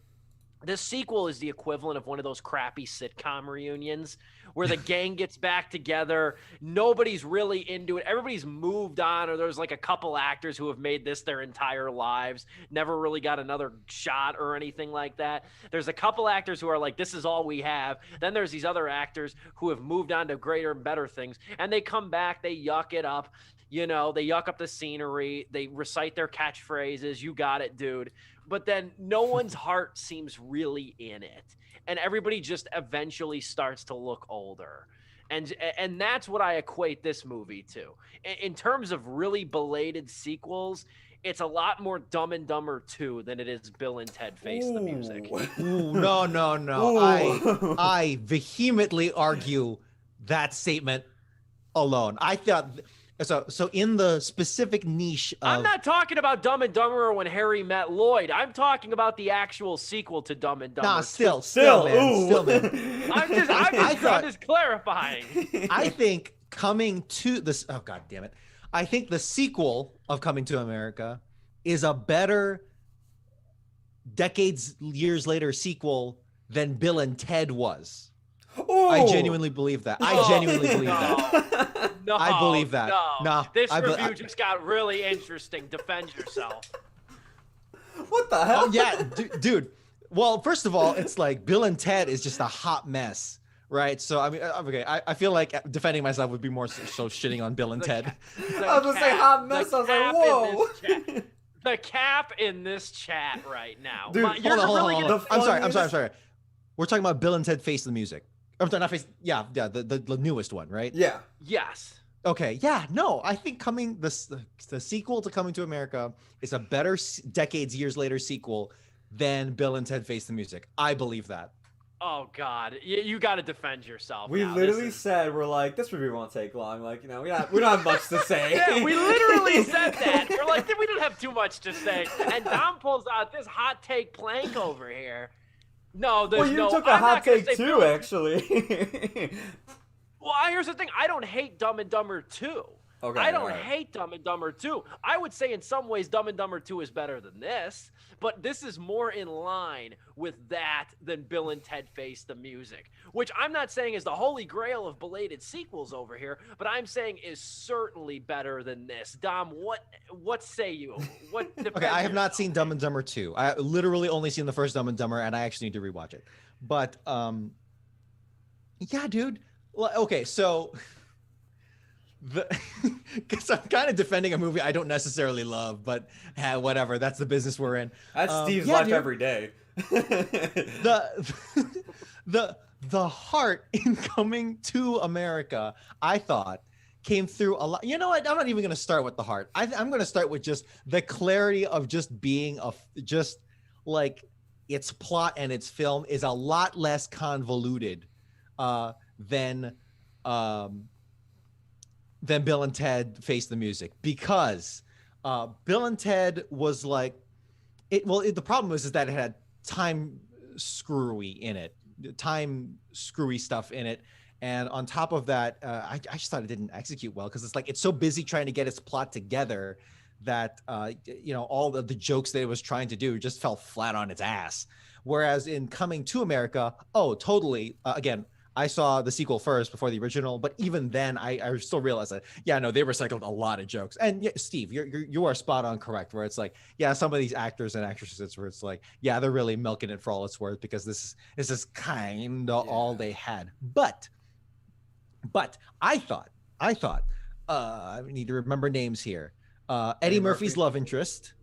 This sequel is the equivalent of one of those crappy sitcom reunions where the gang gets back together. Nobody's really into it. Everybody's moved on, or there's like a couple actors who have made this their entire lives, never really got another shot or anything like that. There's a couple actors who are like, this is all we have. Then there's these other actors who have moved on to greater and better things, and they come back, they yuck it up. They yuck up the scenery. They recite their catchphrases. You got it, dude. But then no one's heart seems really in it. And everybody just eventually starts to look older. And that's what I equate this movie to. In terms of really belated sequels, it's a lot more Dumb and Dumber 2 than it is Bill and Ted Face the Music. Ooh, no. I vehemently argue that statement alone. I thought... So in the specific niche of... I'm not talking about Dumb and Dumber or When Harry Met Lloyd. I'm talking about the actual sequel to Dumb and Dumber. Nah, still, man. I'm just clarifying. I think coming to this... Oh, God damn it. I think the sequel of Coming to America is a better years later sequel than Bill and Ted was. Ooh. I genuinely believe that. No, I believe that. No. This review just got really interesting. Defend yourself. What the hell? Yeah, dude. Well, first of all, it's like Bill and Ted is just a hot mess, right? So, I mean, okay, I feel like defending myself would be more so shitting on Bill and Ted. I was going to say hot mess. I was like, whoa. The cap in this chat right now. Dude, hold on. I'm sorry. We're talking about Bill and Ted Face the Music. I'm sorry, not Face. Yeah, the newest one, right? Yeah. Yes. Okay. Yeah. No, I think the sequel to Coming to America is a better years later sequel than Bill and Ted Face the Music. I believe that. Oh God, you got to defend yourself. We literally said, we're like, this review won't take long. Like, we don't have much to say. Yeah, we literally said that. We're like, we don't have too much to say. And Dom pulls out this hot take plank over here. No, there's you took a hot take too, actually. Well, here's the thing. I don't hate Dumb and Dumber 2. Okay, I don't hate Dumb and Dumber 2. I would say in some ways Dumb and Dumber 2 is better than this, but this is more in line with that than Bill and Ted Face the Music, which I'm not saying is the holy grail of belated sequels over here, but I'm saying is certainly better than this. Dom, what say you? Okay, I have not seen Dumb and Dumber 2. I literally only seen the first Dumb and Dumber, and I actually need to rewatch it. But yeah, dude. Okay, so because I'm kind of defending a movie I don't necessarily love, but whatever. That's the business we're in. That's Steve's life every day. The heart in Coming to America, I thought, came through a lot. You know what? I'm not even going to start with the heart. I'm going to start with just the clarity of just being just like its plot and its film is a lot less convoluted than Bill and Ted Face the Music, because Bill and Ted was like the problem is that it had time screwy in it, time screwy stuff in it. And on top of that, I just thought it didn't execute well because it's so busy trying to get its plot together that all of the jokes that it was trying to do just fell flat on its ass. Whereas in Coming to America, totally. Again, I saw the sequel first before the original, but even then, I still realized that they recycled a lot of jokes. And Steve, you are spot on correct. Where it's some of these actors and actresses where it's they're really milking it for all it's worth because this is kind of all they had. But I thought I need to remember names here. Eddie Murphy's love interest,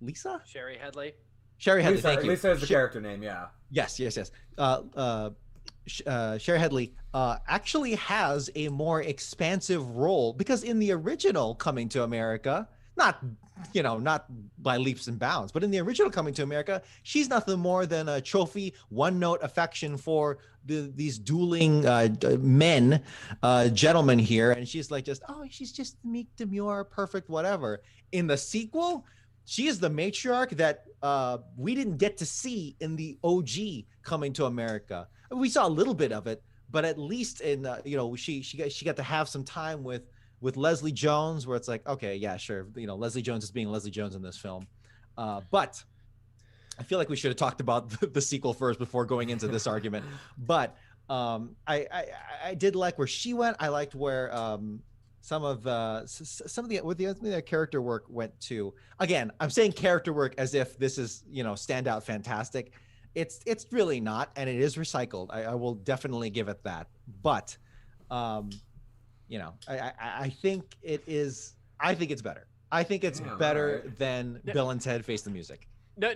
Lisa? Sherry Headley. Thank you. Lisa is the character name, yeah. Yes. Sherry Headley actually has a more expansive role because in the original Coming to America, not by leaps and bounds, but in the original Coming to America, she's nothing more than a trophy, one-note affection for these dueling gentlemen here, and she's she's just meek, demure, perfect, whatever. In the sequel, she is the matriarch that we didn't get to see in the OG Coming to America. We saw a little bit of it, but at least in she got to have some time with Leslie Jones, where it's okay, yeah, sure, Leslie Jones is being Leslie Jones in this film, but I feel like we should have talked about the sequel first before going into this argument. But I did like where she went. I liked where some of the character work went to. Again, I'm saying character work as if this is standout fantastic. It's really not, and it is recycled. I will definitely give it that. But I think it is. I think it's better. I think it's better than Bill and Ted Face the Music.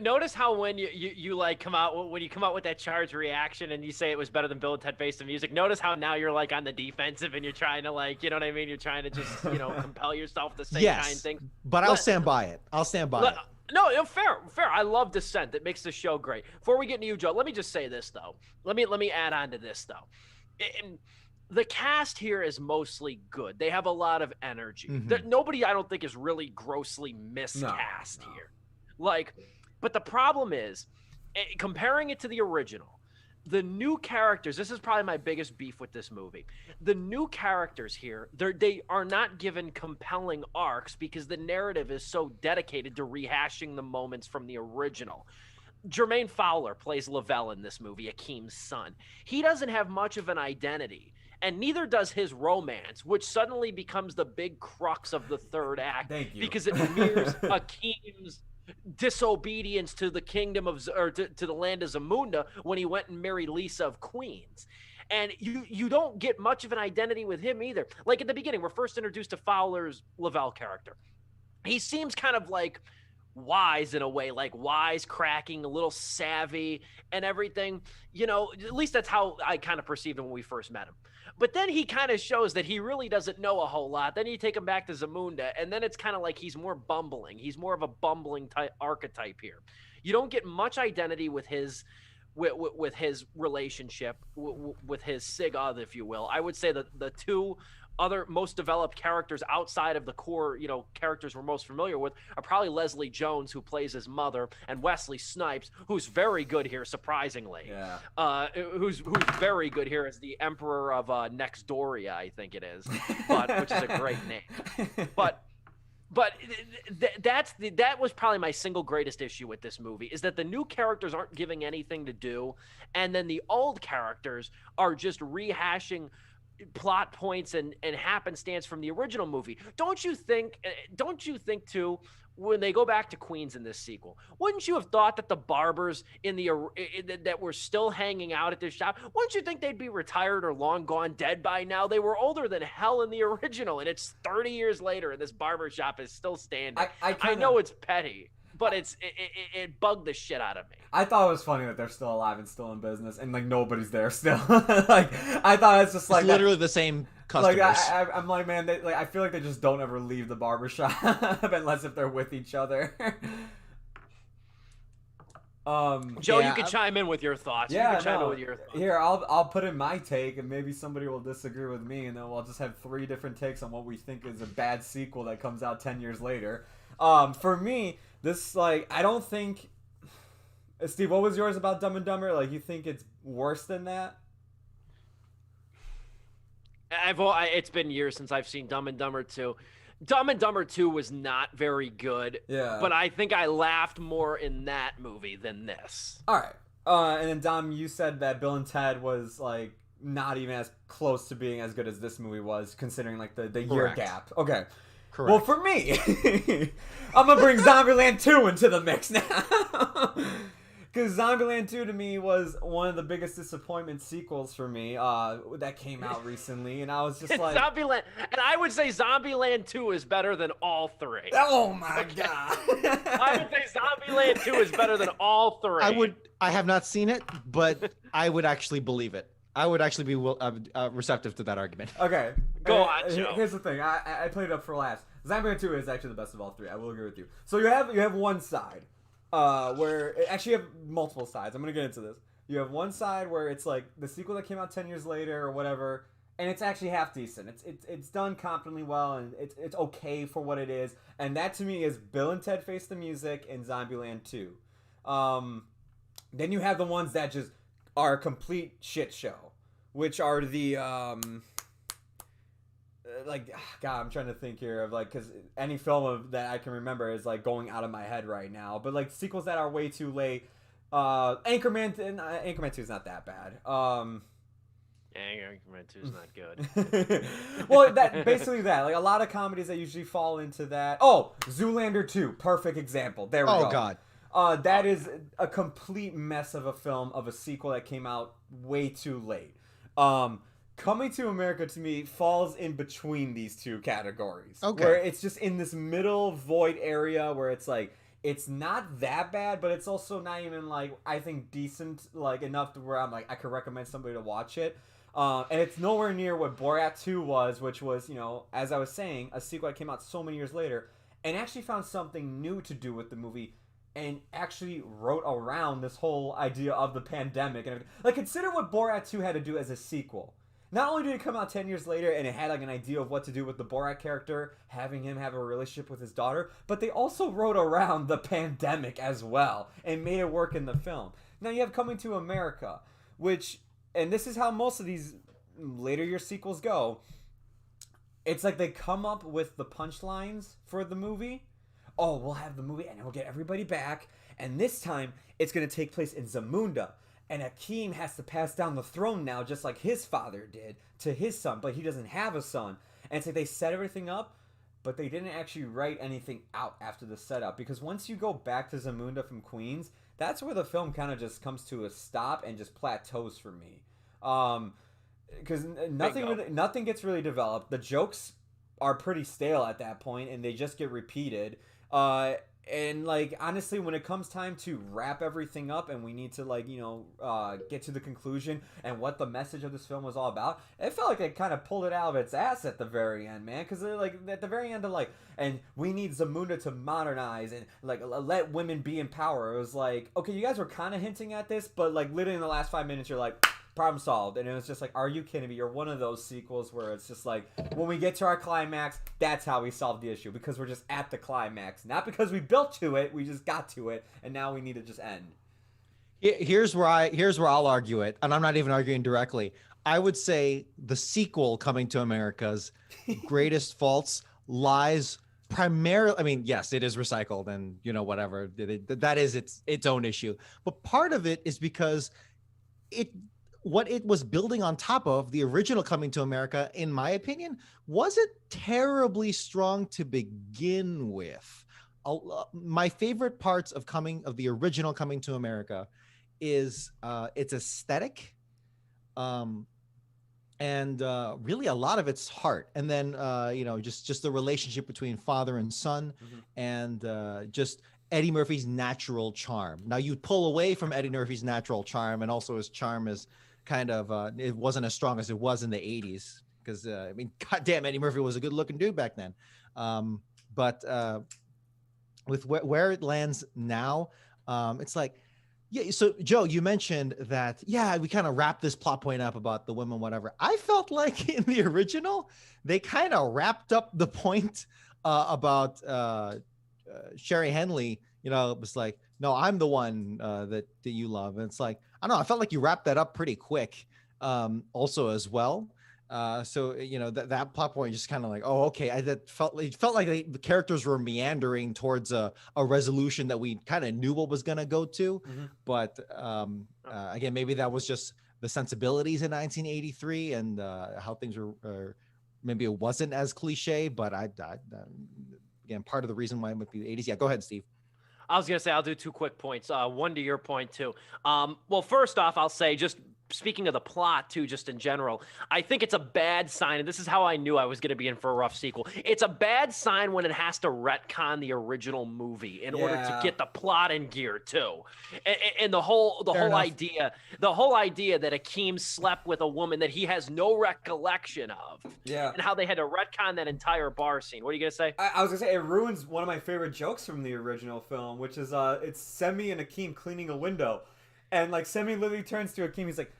Notice how when you come out with that charged reaction and you say it was better than Bill and Ted Face the Music. Notice how now you're on the defensive and you're trying to you know what I mean. You're trying to just compel yourself to say kind things. But I'll stand by it. it. No, fair. I love dissent. That makes the show great. Before we get into you, Joe, let me just say this though. Let me add on to this though. The cast here is mostly good. They have a lot of energy. Mm-hmm. Nobody, I don't think, is really grossly miscast here. But the problem is, comparing it to the original, the new characters, this is probably my biggest beef with this movie. The new characters here, they are not given compelling arcs because the narrative is so dedicated to rehashing the moments from the original. Jermaine Fowler plays Lavelle in this movie, Akeem's son. He doesn't have much of an identity, and neither does his romance, which suddenly becomes the big crux of the third act. Thank you. Because it mirrors Akeem's disobedience to the kingdom of to the land of Zamunda when he went and married Lisa of Queens. And you don't get much of an identity with him either. Like at the beginning, we're first introduced to Fowler's Lavelle character. He seems kind of wise in a way, wise cracking, a little savvy and everything. At least that's how I kind of perceived him when we first met him. But then he kind of shows that he really doesn't know a whole lot. Then you take him back to Zamunda, and then it's kind of he's more bumbling. He's more of a bumbling type archetype here. You don't get much identity with his relationship, with his Sigurd, if you will. I would say that the two other most developed characters outside of the core, characters we're most familiar with are probably Leslie Jones, who plays his mother, and Wesley Snipes, who's very good here, surprisingly. Yeah. Who's very good here as the Emperor of Nextdoria, I think it is, which is a great name. But that was probably my single greatest issue with this movie, is that the new characters aren't giving anything to do, and then the old characters are just rehashing plot points and happenstance from the original movie. Don't you think too, when they go back to Queens in this sequel, wouldn't you have thought that the barbers that were still hanging out at this shop, wouldn't you think they'd be retired or long gone dead by now? They were older than hell in the original, and it's 30 years later and this barber shop is still standing. I know it's petty, but it bugged the shit out of me. I thought it was funny that they're still alive and still in business, and nobody's there still. I thought it's just it's literally the same customers. I'm man, I feel like they just don't ever leave the barbershop unless if they're with each other. Joe, you can chime in with your thoughts. Here, I'll put in my take, and maybe somebody will disagree with me, and then we'll just have 3 different takes on what we think is a bad sequel that comes out 10 years later. For me, this I don't think Steve, what was yours about Dumb and Dumber? Like, you think it's worse than that? It's been years since I've seen Dumb and Dumber 2. Dumb and Dumber 2 was not very good. Yeah. But I think I laughed more in that movie than this. All right. And then Dom, you said that Bill and Ted was like not even as close to being as good as this movie was, considering like the year gap. Okay. Correct. Well, for me, I'm gonna bring Zombieland 2 into the mix now. Because Zombieland 2 to me was one of the biggest disappointment sequels for me that came out recently. And I was just like... Zombieland. And I would say Zombieland 2 is better than all three. Oh my God. I would say Zombieland 2 is better than all three. I have not seen it, but I would actually believe it. I would actually be receptive to that argument. Okay. Go on, Joe. Here's the thing. I played it up for laughs. Zombieland 2 is actually the best of all three. I will agree with you. So you have one side. Where actually you have multiple sides. I'm gonna get into this. You have one side where it's like the sequel that came out 10 years later or whatever, and it's actually half decent. It's done competently well, and it's okay for what it is. And that to me is Bill and Ted Face the Music and Zombieland 2. Then you have the ones that just are a complete shit show, which are the God, I'm trying to think here of like, because any film that I can remember is like going out of my head right now. But like sequels that are way too late. Anchorman 2 is not that bad. Anchorman 2 is not good. Well, basically that. Like a lot of comedies that usually fall into that. Oh, Zoolander 2, perfect example. There we go. Oh God. That is a complete mess of a film, of a sequel that came out way too late. Coming to America to me falls in between these two categories. Okay. Where it's just in this middle void area where it's like, it's not that bad, but it's also not even like, I think decent, like enough to where I'm like, I could recommend somebody to watch it. And it's nowhere near what Borat 2 was, which was, you know, as I was saying, a sequel that came out so many years later and actually found something new to do with the movie and actually wrote around this whole idea of the pandemic. And like, consider what Borat 2 had to do as a sequel. Not only did it come out 10 years later and it had like an idea of what to do with the Borat character, having him have a relationship with his daughter, but they also wrote around the pandemic as well and made it work in the film. Now you have Coming to America, which, and this is how most of these later year sequels go, it's like they come up with the punchlines for the movie. Oh, we'll have the movie and we'll get everybody back, and this time it's going to take place in Zamunda. And Akeem has to pass down the throne now, just like his father did, to his son, but he doesn't have a son. And so they set everything up, but they didn't actually write anything out after the setup. Because once you go back to Zamunda from Queens, that's where the film kind of just comes to a stop and just plateaus for me. Because nothing gets really developed. The jokes are pretty stale at that point, and they just get repeated. And like honestly, when it comes time to wrap everything up and we need to like, you know, get to the conclusion and what the message of this film was all about, it felt like it kind of pulled it out of its ass at the very end, man. Because like at the very end of like, and we need Zamunda to modernize and like let women be in power. It was like, okay, you guys were kind of hinting at this, but like literally in the last 5 minutes, you're like, problem solved. And it was just like, are you kidding me? You're one of those sequels where it's just like, when we get to our climax, that's how we solve the issue, because we're just at the climax, not because we built to it, we just got to it, and now we need to just end. Here's where I'll argue it, and I'm not even arguing directly. I would say the sequel, Coming to America's greatest faults lies primarily, I mean, yes, it is recycled and, you know, whatever, that is its own issue, but part of it is because what it was building on top of, the original Coming to America, in my opinion, wasn't terribly strong to begin with. My favorite parts of the original Coming to America is its aesthetic, and really a lot of its heart, and then you know, just the relationship between father and son, and just Eddie Murphy's natural charm. Now you pull away from Eddie Murphy's natural charm, and also his charm is kind of it wasn't as strong as it was in the 80s, because I mean, goddamn, Eddie Murphy was a good looking dude back then. But with where it lands now, it's like, yeah. So Joe, you mentioned that, yeah, we kind of wrapped this plot point up about the women, whatever. I felt like in the original, they kind of wrapped up the point about Sherry Henley it was like, no, I'm the one that you love. And it's like, I don't know, I felt like you wrapped that up pretty quick, also as well. So that plot point just kind of like, oh, okay. It felt like the characters were meandering towards a resolution that we kind of knew what was gonna go to, but again, maybe that was just the sensibilities in 1983 and how things were. Maybe it wasn't as cliche, but again, part of the reason why it might be the 80s. Yeah, go ahead, Steve. I was going to say, I'll do 2 quick points. One to your point, too. Well, first off, I'll say, just speaking of the plot, too, just in general, I think it's a bad sign, and this is how I knew I was going to be in for a rough sequel. It's a bad sign when it has to retcon the original movie in order to get the plot in gear, too. And the whole idea that Akeem slept with a woman that he has no recollection of, and how they had to retcon that entire bar scene. What are you going to say? I was going to say, it ruins one of my favorite jokes from the original film, which is it's Semi and Akeem cleaning a window. And like Semi literally turns to Akeem, he's like,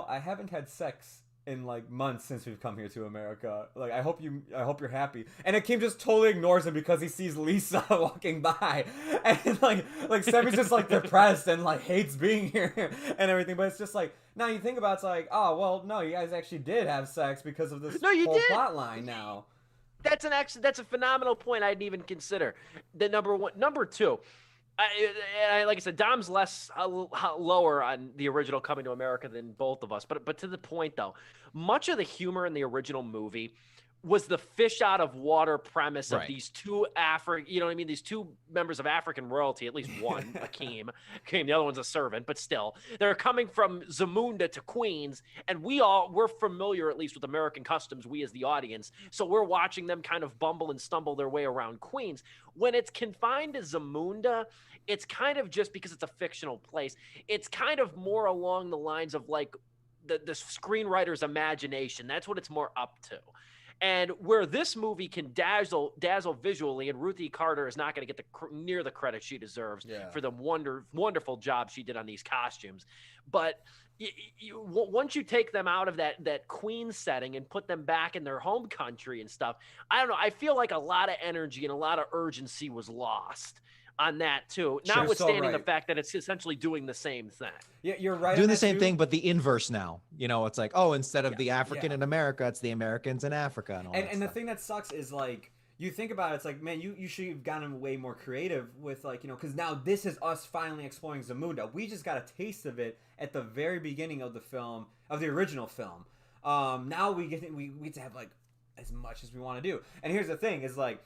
I haven't had sex in like months since we've come here to America. Like, I hope you're happy. And Akeem just totally ignores him because he sees Lisa walking by, and like Semi's just like depressed and like hates being here and everything. But it's just like, now you think about it, it's like, oh well, no, you guys actually did have sex because of this whole plot line now. That's a phenomenal point I didn't even consider. The number one, number two. Like I said, Dom's less lower on the original Coming to America than both of us. But to the point, though, much of the humor in the original movie was the fish out of water premise of these two these two members of African royalty, at least one, Akeem, the other one's a servant, but still, they're coming from Zamunda to Queens, and we're familiar, at least with American customs, we as the audience, so we're watching them kind of bumble and stumble their way around Queens. When it's confined to Zamunda, it's kind of just because it's a fictional place. It's kind of more along the lines of like the screenwriter's imagination. That's what it's more up to. And where this movie can dazzle visually, and Ruthie Carter is not going to get near the credit she deserves for the wonderful job she did on these costumes. But once you take them out of that Queen setting and put them back in their home country and stuff, I don't know. I feel like a lot of energy and a lot of urgency was lost on that too, notwithstanding the fact that it's essentially doing the same thing. Yeah, you're right. Doing the same thing, but the inverse now. It's like, oh, instead of the African in America, it's the Americans in Africa. And the thing that sucks is like, you think about it, it's like, man, you should have gotten way more creative with like, because now this is us finally exploring Zamunda. We just got a taste of it at the very beginning of the film, of the original film. Now we get to have like as much as we want to do. And here's the thing is like,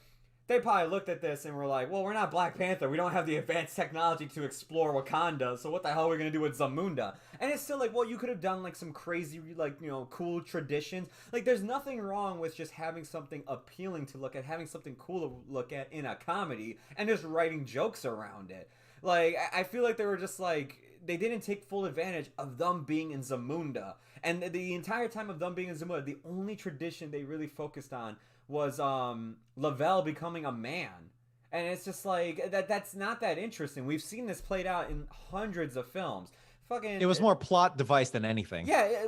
they probably looked at this and were like, well, we're not Black Panther. We don't have the advanced technology to explore Wakanda. So what the hell are we going to do with Zamunda? And it's still like, well, you could have done like some crazy, like, cool traditions. Like, there's nothing wrong with just having something appealing to look at, having something cool to look at in a comedy and just writing jokes around it. Like, I feel like they were just like, they didn't take full advantage of them being in Zamunda. And the entire time of them being in Zamunda, the only tradition they really focused on was Lavelle becoming a man. And it's just like, that's not that interesting. We've seen this played out in hundreds of films. It was more plot device than anything. Yeah,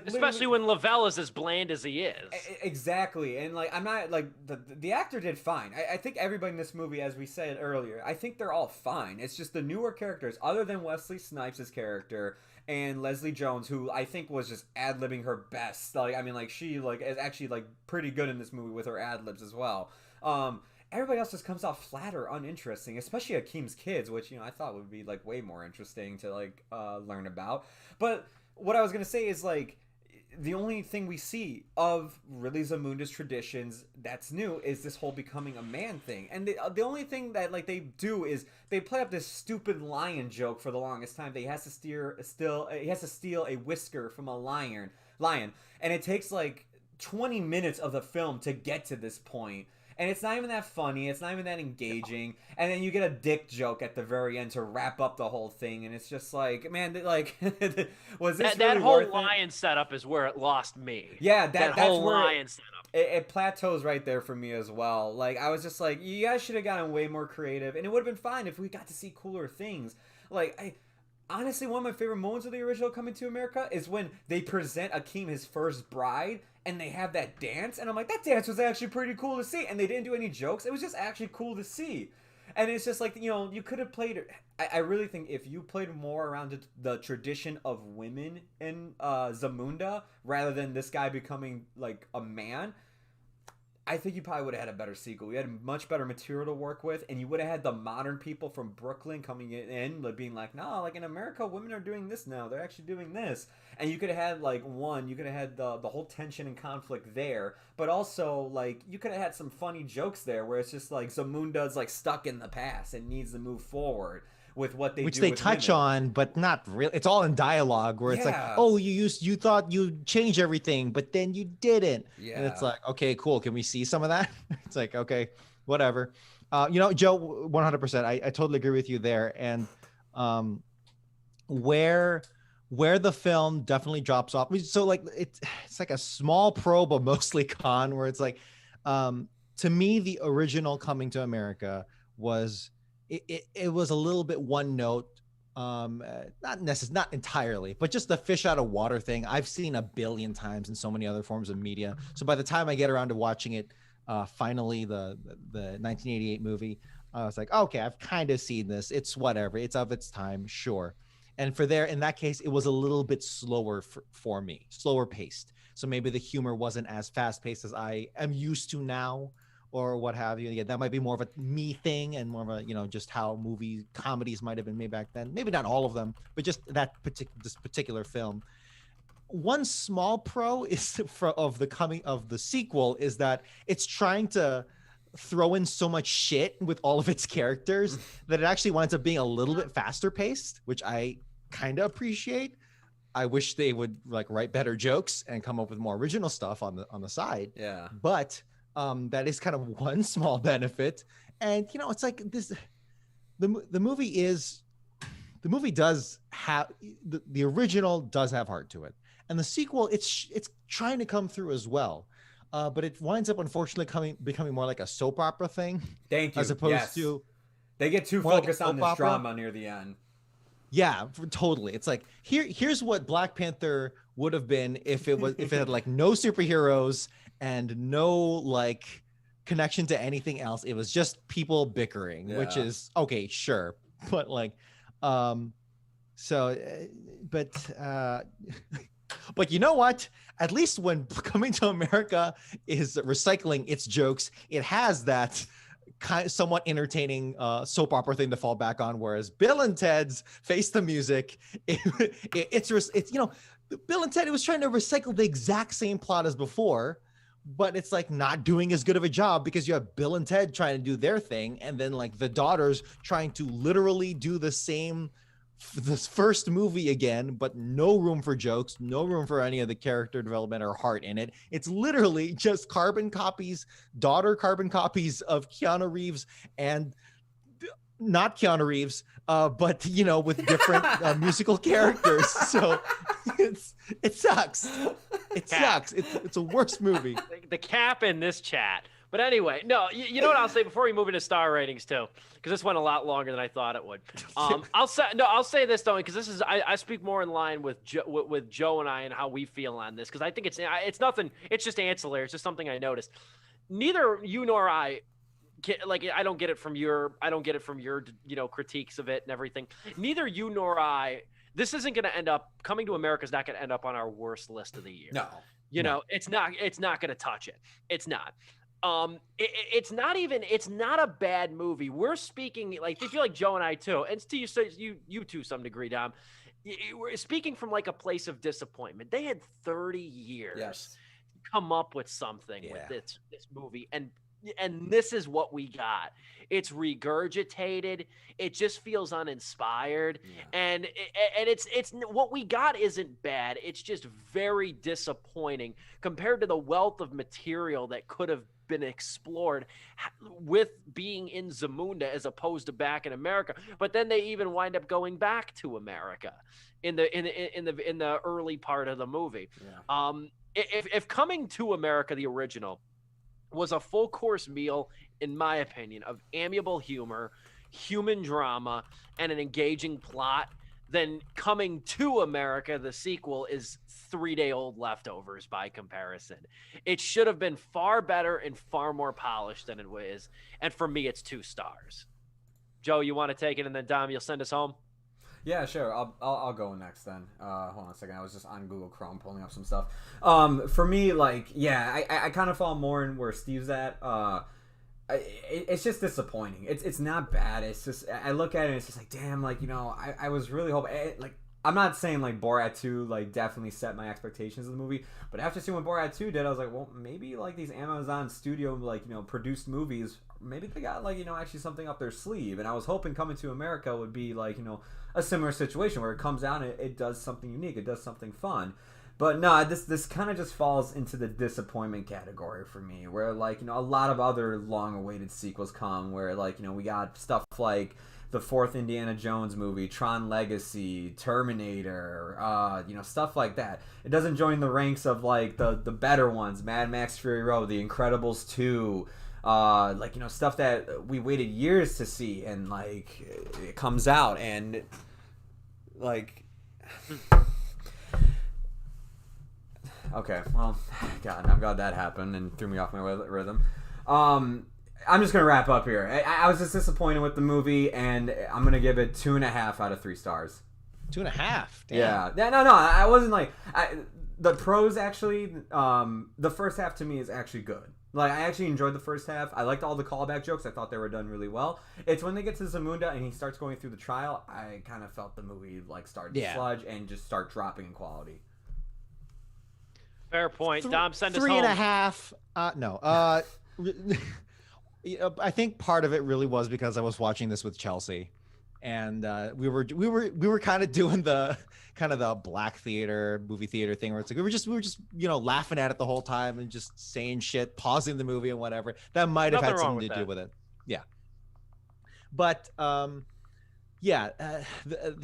especially when Lavelle is as bland as he is. Exactly. And like, I'm not like, the actor did fine. I think everybody in this movie, as we said earlier, I think they're all fine. It's just the newer characters, other than Wesley Snipes' character and Leslie Jones, who I think was just ad-libbing her best. Like, I mean, like, she like is actually like pretty good in this movie with her ad-libs as well. Everybody else just comes off flat or uninteresting, especially Akeem's kids, which, I thought would be like way more interesting to like learn about. But what I was gonna say is like, the only thing we see of really Zamunda's traditions that's new is this whole becoming a man thing. And the only thing that like they do is they play up this stupid lion joke for the longest time. He has to steal a whisker from a lion, and it takes like 20 minutes of the film to get to this point. And it's not even that funny. It's not even that engaging. And then you get a dick joke at the very end to wrap up the whole thing. And it's just like, man, like, was this that really whole worth lion setup is where it lost me. Yeah, that that's whole where lion setup. It plateaus right there for me as well. Like, I was just like, you guys should have gotten way more creative. And it would have been fine if we got to see cooler things. Like, honestly, one of my favorite moments of the original Coming to America is when they present Akeem his first bride, and they have that dance, and I'm like, that dance was actually pretty cool to see, and they didn't do any jokes. It was just actually cool to see. And it's just like, you could have played it. I really think if you played more around the tradition of women in Zamunda rather than this guy becoming like a man, I think you probably would have had a better sequel. You had much better material to work with, and you would have had the modern people from Brooklyn coming in being like, no, like in America, women are doing this now. They're actually doing this. And you could have had, like, you could have had the whole tension and conflict there, but also, like, you could have had some funny jokes there where it's just like Zamunda's, like, stuck in the past and needs to move forward with what they which do they with touch women. on, but not really. It's all in dialogue where it's like, Yeah. oh, you thought you changed everything, but then you didn't. And it's Yeah. like, okay, cool. Can we see some of that? It's like, okay, whatever. Joe, 100%. I totally agree with you there. And where the film definitely drops off. So like it's like a small pro, but mostly con, where it's like, to me, the original Coming to America was it was a little bit one note, not entirely, but just the fish out of water thing I've seen a billion times in so many other forms of media. So by the time I get around to watching it, finally the 1988 movie, I was like, okay, I've kind of seen this. It's whatever. It's of its time, sure. And in that case, it was a little bit slower for me, slower paced. So maybe the humor wasn't as fast paced as I am used to now, or what have you. Yeah, that might be more of a me thing and more of a, just how comedies might have been made back then. Maybe not all of them, but just this particular film. One small pro is of the sequel is that it's trying to throw in so much shit with all of its characters that it actually winds up being a little bit faster paced, which I kind of appreciate. I wish they would like write better jokes and come up with more original stuff on the side. Yeah. But that is kind of one small benefit. And it's like this, the movie does have the original does have heart to it, and the sequel it's trying to come through as well, but it winds up unfortunately becoming more like a soap opera thing. Thank you. As opposed to they get too more like a focused on soap this opera. drama near the end. Yeah, totally. It's like here's what Black Panther would have been if it had like no superheroes and no like connection to anything else. It was just people bickering, which is okay, sure, but like, but you know what? At least when Coming to America is recycling its jokes, it has that somewhat entertaining soap opera thing to fall back on, whereas Bill and Ted's Face the Music, it's Bill and Ted, it was trying to recycle the exact same plot as before, but it's like not doing as good of a job because you have Bill and Ted trying to do their thing, and then like the daughters trying to literally do the same this first movie again, but no room for jokes, no room for any of the character development or heart in it. It's literally just carbon copies of Keanu Reeves and not Keanu Reeves, but with different musical characters. So it sucks. It sucks. It's a worse movie. The cap in this chat. But anyway, no, you know what I'll say before we move into star ratings too, because this went a lot longer than I thought it would. I'll say this though, because this is I speak more in line with Joe and I and how we feel on this, because I think it's nothing. It's just ancillary. It's just something I noticed. Neither you nor I I don't get it from your critiques of it and everything. Neither you nor I. This isn't going to end up Coming to America is not going to end up on our worst list of the year. No, know, it's not going to touch it. It's not. It's not a bad movie. We're speaking like, I feel like Joe and I too, and to you to some degree, Dom, we're speaking from like a place of disappointment. They had 30 years to come up with something with this movie, and this is what we got. It's regurgitated. It just feels uninspired, and it's what we got isn't bad. It's just very disappointing compared to the wealth of material that could have been explored with being in Zamunda as opposed to back in America. But then they even wind up going back to America in the early part of the movie. If Coming to America, the original, was a full course meal, in my opinion, of amiable humor, human drama, and an engaging plot, then Coming to America, the sequel, is 3-day-old leftovers by comparison. It should have been far better and far more polished than it is. And for me, it's 2 stars. Joe, you want to take it, and then Dom, you'll send us home. Yeah, sure. I'll go next then. Hold on a second. I was just on Google Chrome pulling up some stuff. For me, like, yeah, I kind of fall more in where Steve's at. It's just disappointing. It's not bad. It's just, I look at it and it's just like, damn, like, you know, I was really hoping, like, I'm not saying like Borat 2 like definitely set my expectations of the movie, but after seeing what Borat 2 did, I was like, well, maybe like these Amazon studio like, you know, produced movies, maybe they got like, you know, actually something up their sleeve. And I was hoping Coming to America would be like, you know, a similar situation where it comes out and it does something unique, it does something fun. But no, this kind of just falls into the disappointment category for me, where like, you know, a lot of other long-awaited sequels come, where like, you know, we got stuff like the fourth Indiana Jones movie, Tron Legacy, Terminator, you know, stuff like that. It doesn't join the ranks of like the better ones, Mad Max Fury Road, The Incredibles 2, like, you know, stuff that we waited years to see, and like it comes out and like. Okay, well, God, I'm glad that happened and threw me off my rhythm. I'm just gonna wrap up here. I was just disappointed with the movie, and I'm gonna give it 2.5 out of 3 stars. 2.5. Damn. Yeah. No. I wasn't like the pros actually. The first half to me is actually good. Like, I actually enjoyed the first half. I liked all the callback jokes. I thought they were done really well. It's when they get to Zamunda and he starts going through the trial, I kind of felt the movie like start to sludge and just start dropping in quality. Fair point. Dom, send us home. 3.5. No. I think part of it really was because I was watching this with Chelsea, and we were kind of doing the black theater, movie theater thing where it's like we were just you know, laughing at it the whole time and just saying shit, pausing the movie and whatever. That might have had something to do with it. Yeah. But the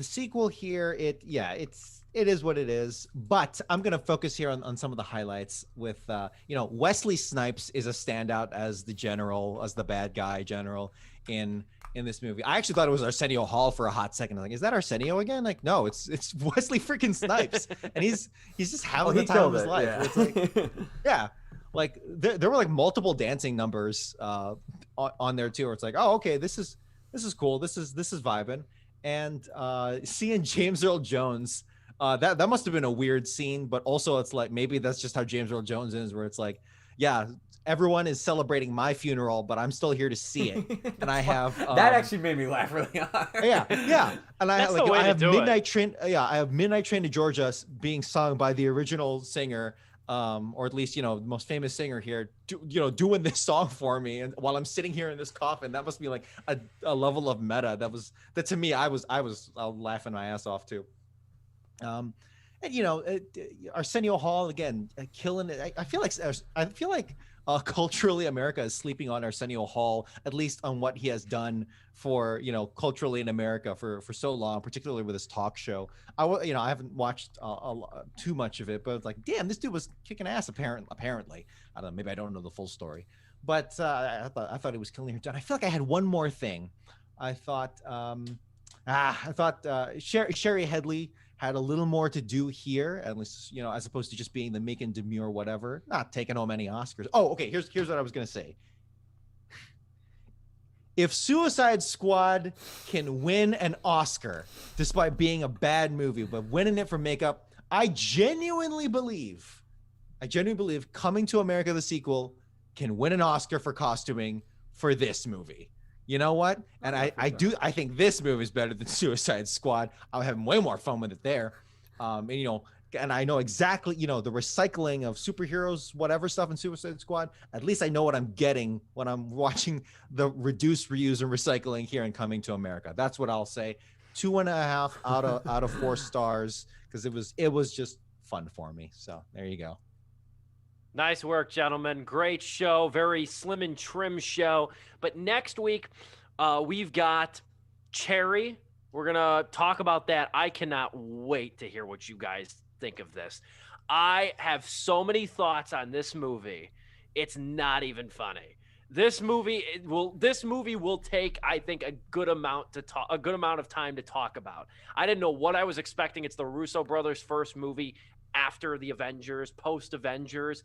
sequel here, it is what it is, but I'm going to focus here on some of the highlights with, you know, Wesley Snipes is a standout as the general, as the bad guy general in this movie. I actually thought it was Arsenio Hall for a hot second. I'm like, is that Arsenio again? Like, no, it's Wesley freaking Snipes. And he's just having the time of his life. Yeah. It's like, yeah, like there were like multiple dancing numbers on there too, where it's like, oh, okay, this is cool. This is vibing. And seeing James Earl Jones, that must have been a weird scene, but also it's like maybe that's just how James Earl Jones is, where it's like, yeah, everyone is celebrating my funeral, but I'm still here to see it, and I have that actually made me laugh really hard. Yeah, and I have Midnight Train. Yeah, I have Midnight Train to Georgia being sung by the original singer, or at least, you know, the most famous singer here, doing this song for me, and while I'm sitting here in this coffin. That must be like a level of meta that to me I was laughing my ass off too. And you know, Arsenio Hall again, killing it. I feel like culturally America is sleeping on Arsenio Hall, at least on what he has done for, you know, culturally in America for so long, particularly with his talk show. I haven't watched too much of it, but it's like, damn, this dude was kicking ass. Apparently, I don't know. Maybe I don't know the full story, but I thought he was killing her. I feel like I had one more thing. I thought Sherry Headley had a little more to do here, at least, you know, as opposed to just being the Macon Demure whatever, not taking home any Oscars. Oh, okay. Here's what I was gonna say. If Suicide Squad can win an Oscar despite being a bad movie, but winning it for makeup, I genuinely believe Coming to America, the sequel, can win an Oscar for costuming for this movie. You know what? And I think this movie is better than Suicide Squad. I'm having way more fun with it there. And, you know, and I know exactly, you know, the recycling of superheroes, whatever stuff in Suicide Squad. At least I know what I'm getting when I'm watching the reduce, reuse, and recycling here in Coming to America. That's what I'll say. 2.5 out of 4 stars, because it was just fun for me. So there you go. Nice work, gentlemen. Great show. Very slim and trim show. But next week, we've got Cherry. We're going to talk about that. I cannot wait to hear what you guys think of this. I have so many thoughts on this movie. It's not even funny. This movie will take, I think, a good amount of time to talk about. I didn't know what I was expecting. It's the Russo brothers' first movie after the Avengers, post Avengers.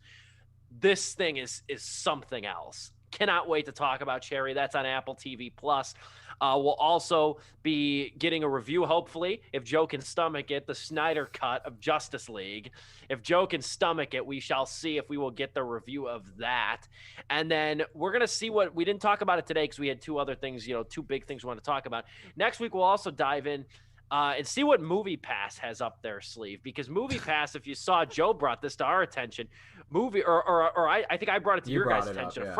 This thing is something else. Cannot wait to talk about Cherry. That's on Apple TV Plus. We'll also be getting a review, hopefully, if Joe can stomach it, the Snyder Cut of Justice League. If Joe can stomach it, we shall see if we will get the review of that. And then we're going to see what we didn't talk about it today because we had two other things, two big things we want to talk about. Next week, we'll also dive in and see what Movie Pass has up their sleeve, because Movie Pass, if you saw, Joe brought this to our attention. I think I brought it to your guys' attention. A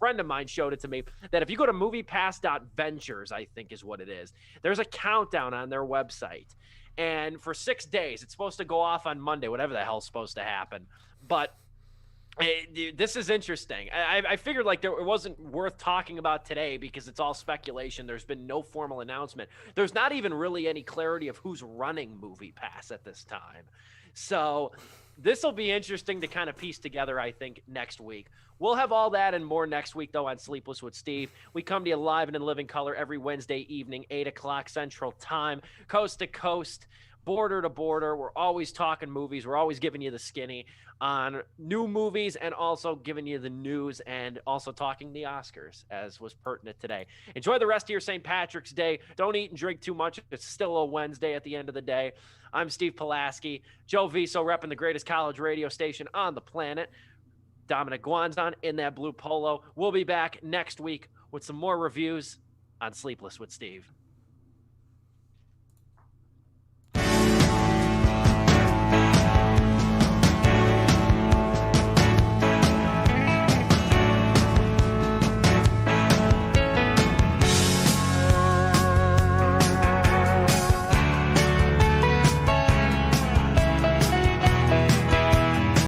friend of mine showed it to me that if you go to moviepass.ventures, I think is what it is, there's a countdown on their website. And for 6 days, it's supposed to go off on Monday, whatever the hell's supposed to happen. But this is interesting. I figured like it wasn't worth talking about today because it's all speculation. There's been no formal announcement. There's not even really any clarity of who's running Movie Pass at this time. So this will be interesting to kind of piece together, I think, next week. We'll have all that and more next week, though, on Sleepless with Steve. We come to you live and in living color every Wednesday evening, 8 o'clock Central Time, coast to coast, border to border. We're always talking movies. We're always giving you the skinny on new movies and also giving you the news and also talking the Oscars, as was pertinent today. Enjoy the rest of your St. Patrick's Day. Don't eat and drink too much. It's still a Wednesday at the end of the day. I'm Steve Pulaski. Joe Viso repping the greatest college radio station on the planet. Dominic Guanzon in that blue polo. We'll be back next week with some more reviews on Sleepless with Steve.